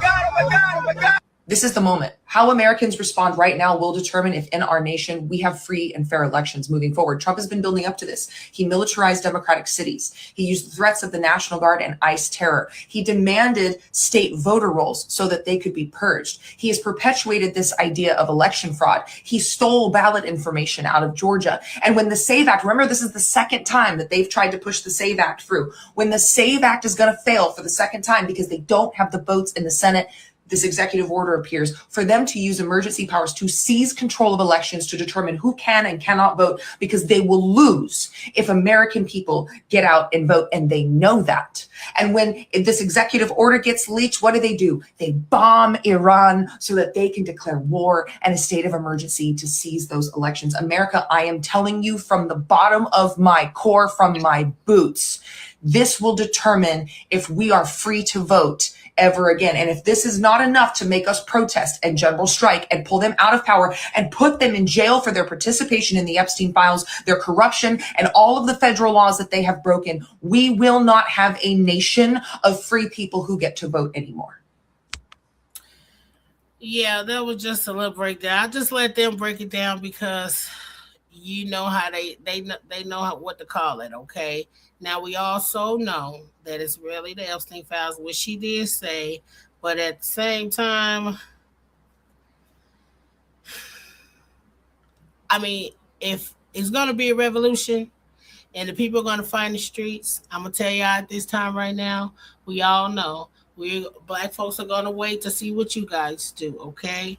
God, oh my God. This is the moment. How Americans respond right now will determine if in our nation we have free and fair elections moving forward. Trump has been building up to this. He militarized democratic cities. He used the threats of the National Guard and ICE terror. He demanded state voter rolls so that they could be purged. He has perpetuated this idea of election fraud. He stole ballot information out of Georgia. And when the SAVE Act, remember, this is the second time that they've tried to push the SAVE Act through. When the SAVE Act is going to fail for the second time because they don't have the votes in the Senate, this executive order appears for them to use emergency powers to seize control of elections to determine who can and cannot vote, because they will lose if American people get out and vote, and they know that. And when this executive order gets leaked, what do? They bomb Iran so that they can declare war and a state of emergency to seize those elections. America, I am telling you from the bottom of my core, from my boots, this will determine if we are free to vote ever again. And if this is not enough to make us protest and general strike and pull them out of power and put them in jail for their participation in the Epstein files, their corruption, and all of the federal laws that they have broken, we will not have a nation of free people who get to vote anymore. Yeah, that was just a little breakdown. I just let them break it down because you know how they know what to call it, okay? Now, we also know that it's really the Epstein files, which she did say, but at the same time, I mean, if it's going to be a revolution and the people are going to find the streets, I'm going to tell y'all at this time right now, we all know Black folks are going to wait to see what you guys do, okay?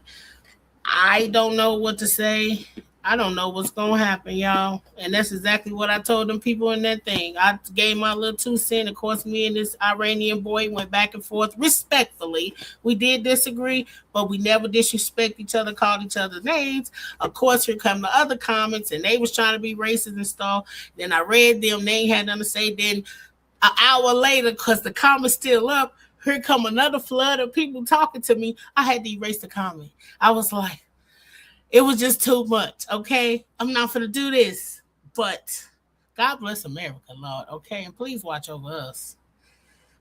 I don't know what to say. I don't know what's going to happen, y'all. And that's exactly what I told them people in that thing. I gave my little 2 cents. Of course, me and this Iranian boy went back and forth respectfully. We did disagree, but we never disrespect each other, called each other names. Of course, here come the other comments, and they was trying to be racist and stuff. Then I read them. They ain't had nothing to say. Then an hour later, because the comment's still up, here come another flood of people talking to me. I had to erase the comment. I was like, it was just too much, okay? I'm not going to do this. But God bless America, Lord, okay? And please watch over us.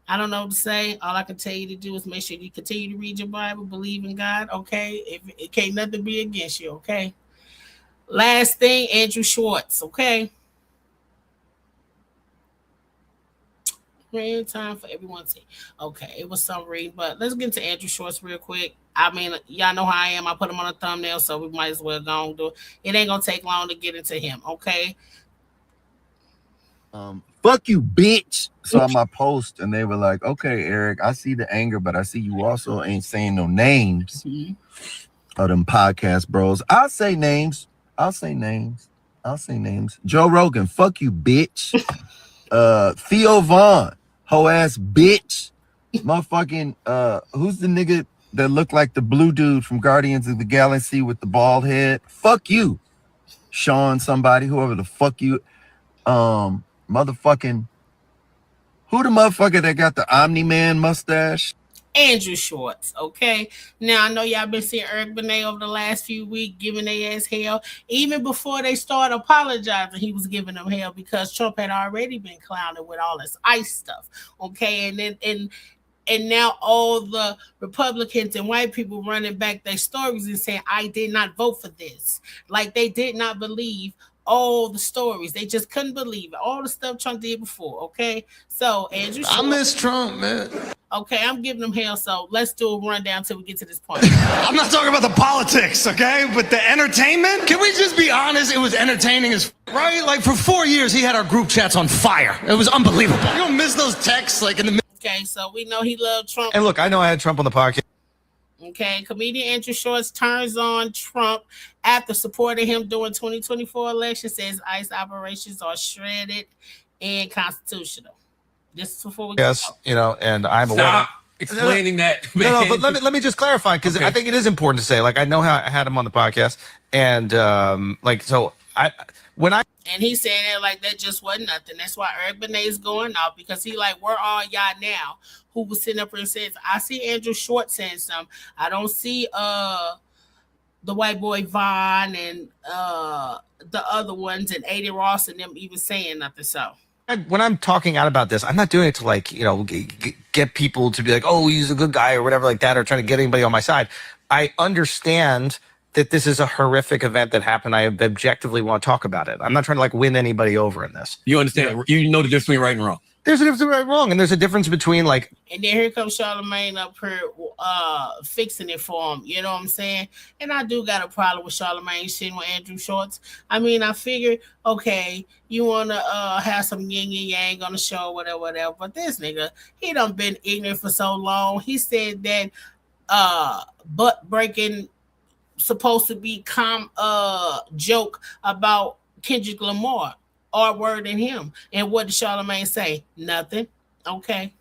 I don't know what to say. All I can tell you to do is make sure you continue to read your Bible, believe in God, okay? It can't nothing be against you, okay? Last thing, Andrew Schulz, okay? Time for everyone to see. Okay, it was some reading, but let's get into Andrew Schulz real quick. I mean, y'all know how I am. I put him on a thumbnail, so we might as well go and do it. It ain't gonna take long to get into him, okay? Fuck you, bitch. Saw my post and they were like, okay, Eric, I see the anger, but I see you also ain't saying no names of them podcast bros. I'll say names. Joe Rogan, fuck you, bitch. Theo Vaughn, hoe ass bitch. Motherfucking who's the nigga that looked like the blue dude from Guardians of the Galaxy with the bald head? Fuck you, Sean somebody, whoever the fuck you. Motherfucking who the motherfucker that got the Omni-Man mustache? Andrew Schulz, okay? Now, I know y'all been seeing Eric Benet over the last few weeks giving their ass hell. Even before they started apologizing, he was giving them hell because Trump had already been clowning with all this ICE stuff, okay? And now all the Republicans and white people running back their stories and saying, I did not vote for this. Like, they did not believe all the stories. They just couldn't believe it. All the stuff Trump did before, okay? So, Andrew Schulz, I miss Trump, man. Okay, I'm giving them hell, so let's do a rundown till we get to this point. I'm not talking about the politics, okay? But the entertainment? Can we just be honest? It was entertaining as right? Like, for 4 years, he had our group chats on fire. It was unbelievable. You don't miss those texts, like, in the... Okay, so we know he loved Trump. And look, I know I had Trump on the podcast. Okay, comedian Andrew Schulz turns on Trump after supporting him during 2024 election, says ICE operations are shredded and constitutional. This is before we Yes, you know, and I'm aware. Explaining that. No, but let me just clarify, because I think it is important to say, like, I know how I had him on the podcast, and and he's saying it like that just wasn't nothing. That's why Eric Benet is going off, because he like, where are y'all now? Who was sitting up here and says, I see Andrew Schulz saying something. I don't see the white boy Vaughn and the other ones and Adie Ross and them even saying nothing. So when I'm talking out about this, I'm not doing it to, like, you know, get people to be like, oh, he's a good guy or whatever like that, or trying to get anybody on my side. I understand that this is a horrific event that happened. I objectively want to talk about it. I'm not trying to, like, win anybody over in this. You understand? You know the difference between right and wrong. There's a difference between right and wrong, and there's a difference between, like... And then here comes Charlamagne up here fixing it for him. You know what I'm saying? And I do got a problem with Charlamagne sitting with Andrew Schulz. I mean, I figured, okay, you want to have some yin and yang on the show, whatever. But this nigga, he done been ignorant for so long. He said that butt-breaking supposed to be joke about Kendrick Lamar. R word in him. And what did Charlamagne say? Nothing. Okay.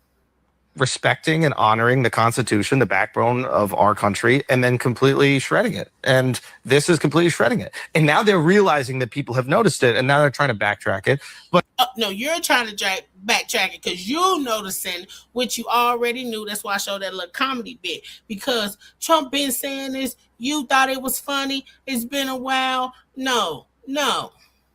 respecting and honoring the Constitution, the backbone of our country, and then completely shredding it. And this is completely shredding it. And now they're realizing that people have noticed it, and now they're trying to backtrack it. But no, you're trying to backtrack it because you're noticing what you already knew. That's why I showed that little comedy bit, because Trump been saying this. You thought it was funny. It's been a while. No.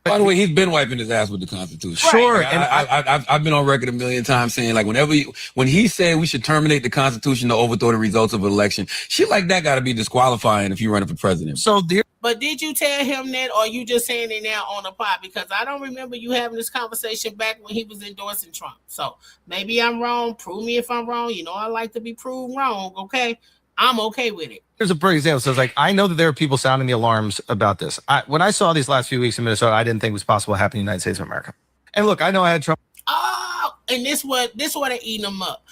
By the way, he's been wiping his ass with the Constitution. Sure. Like, I've been on record a million times saying, like, when he said we should terminate the Constitution to overthrow the results of an election, shit like that got to be disqualifying if you're running for president. So, but did you tell him that, or you just saying it now on the pod? Because I don't remember you having this conversation back when he was endorsing Trump. So maybe I'm wrong. Prove me if I'm wrong. You know, I like to be proved wrong. Okay. I'm okay with it. Here's a perfect example. So it's like, I know that there are people sounding the alarms about this. When I saw these last few weeks in Minnesota, I didn't think it was possible to happen in the United States of America. And look, I know I had trouble. Oh, and this what they're eating them up.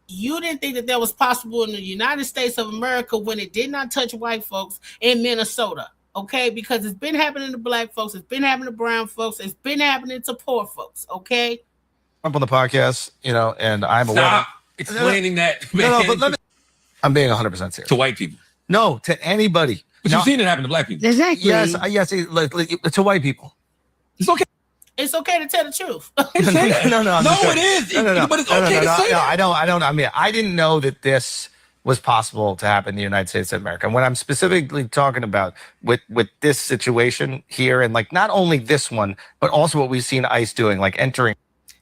You didn't think that was possible in the United States of America when it did not touch white folks in Minnesota. Okay, because it's been happening to black folks, it's been happening to brown folks, it's been happening to poor folks. Okay. Up on the podcast, you know, and I'm aware. Stop explaining that. Man. No, but let me. I'm being 100% serious. To white people. No, to anybody. But you've seen it happen to black people. Exactly. Yes, to white people. It's okay. It's okay to tell the truth. No, it is. No, but it's okay to say that. I don't. I mean, I didn't know that this was possible to happen in the United States of America. And what I'm specifically talking about with this situation here, and like not only this one, but also what we've seen ICE doing, like entering.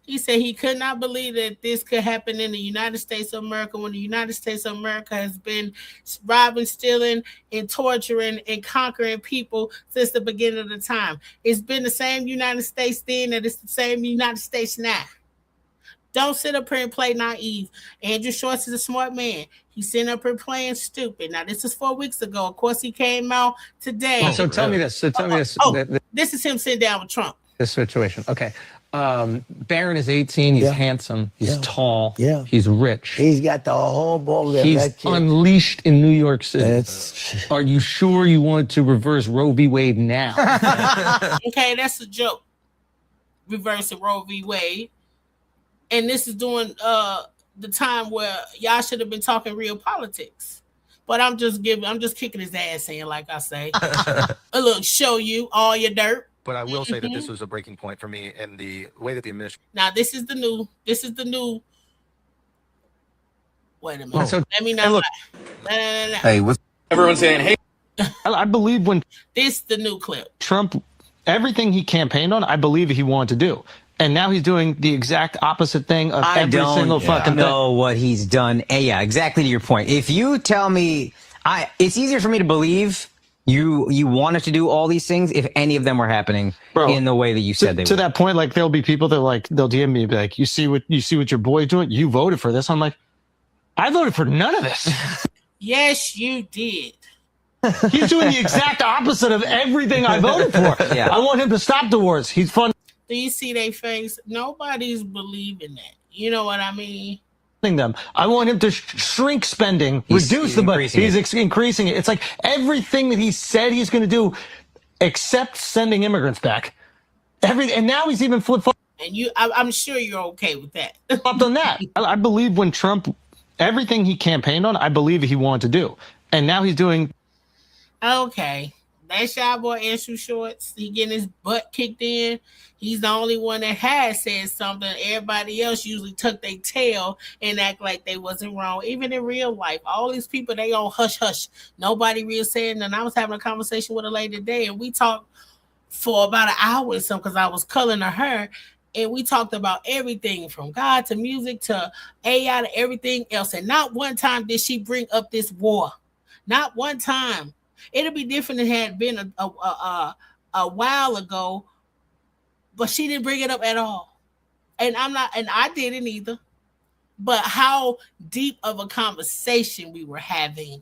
He said he could not believe that this could happen in the United States of America when the United States of America has been robbing, stealing, and torturing and conquering people since the beginning of the time. It's been the same United States then that it's the same United States now. Don't sit up here and play naive. Andrew Schulz is a smart man. He's sitting up here playing stupid. Now, this is 4 weeks ago. Of course, he came out today. So tell me this. This is him sitting down with Trump. This situation. Okay. Barron is 18. He's handsome. He's tall. Yeah. He's rich. He's got the whole ball. He's unleashed in New York City. Are you sure you want to reverse Roe v. Wade now? Okay, that's a joke. Reversing Roe v. Wade. And this is during the time where y'all should have been talking real politics. But I'm just kicking his ass in, like I say. Look, show you all your dirt. But I will say that this was a breaking point for me in the way that the administration. Now this is the new. Wait a minute. So, let me know. Hey, what's everyone saying? Hey, I believe when this the new clip. Trump, everything he campaigned on, I believe he wanted to do. And now he's doing the exact opposite thing of every single fucking thing. I don't know what he's done. Yeah, exactly to your point. If you tell me, it's easier for me to believe you wanted to do all these things if any of them were happening in the way that you said they were. To that point, like there'll be people that like they'll DM me and be like, you see what your boy's doing? You voted for this. I'm like, I voted for none of this. Yes, you did. He's doing the exact opposite of everything I voted for. Yeah. I want him to stop the wars. He's fun. Do you see their face? Nobody's believing that. You know what I mean? Them. I want him to shrink spending, reduce the budget. He's increasing it. It's like everything that he said he's going to do, except sending immigrants back. And now he's even flip-flopped. And I'm sure you're okay with that. On that, I believe when Trump, everything he campaigned on, I believe he wanted to do, and now he's doing. Okay, that's y'all boy Andrew Schulz. He getting his butt kicked in. He's the only one that has said something. Everybody else usually tuck their tail and act like they wasn't wrong. Even in real life, all these people, they all hush hush. Nobody real saying. And I was having a conversation with a lady today, and we talked for about an hour or something because I was coloring her, and we talked about everything from God to music to AI to everything else. And not one time did she bring up this war. Not one time. It'll be different if it had been a while ago. But she didn't bring it up at all. And I didn't either. But how deep of a conversation we were having,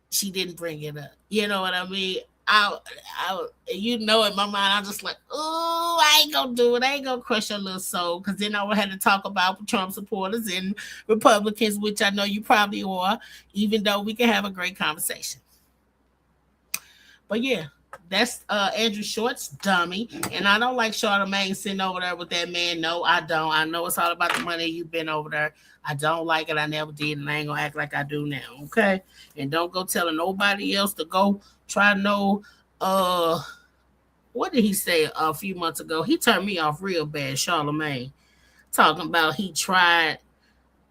she didn't bring it up. You know what I mean? In my mind, I'm just like, oh, I ain't gonna do it. I ain't gonna crush her little soul. Because then I would have to talk about Trump supporters and Republicans, which I know you probably are, even though we can have a great conversation. But yeah, That's Andrew Short's dummy. And I don't like Charlamagne sitting over there with that man. No, I don't. I know it's all about the money. You've been over there. I don't like it. I never did, and I ain't gonna act like I do now. Okay. And don't go telling nobody else to go try no what did he say a few months ago? He turned me off real bad, Charlamagne. Talking about he tried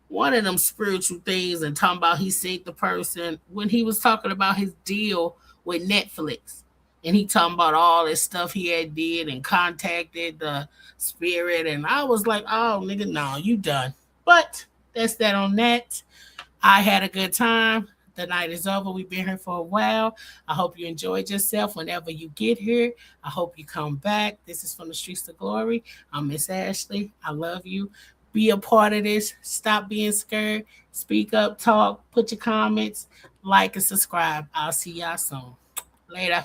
one of them spiritual things and talking about he saved the person when he was talking about his deal with Netflix. And he talking about all this stuff he had did and contacted the spirit. And I was like, oh, nigga, no, you done. But that's that on that. I had a good time. The night is over. We've been here for a while. I hope you enjoyed yourself whenever you get here. I hope you come back. This is From the Streets to Glory. I'm Miss Ashley. I love you. Be a part of this. Stop being scared. Speak up, talk, put your comments, like, and subscribe. I'll see y'all soon. Later.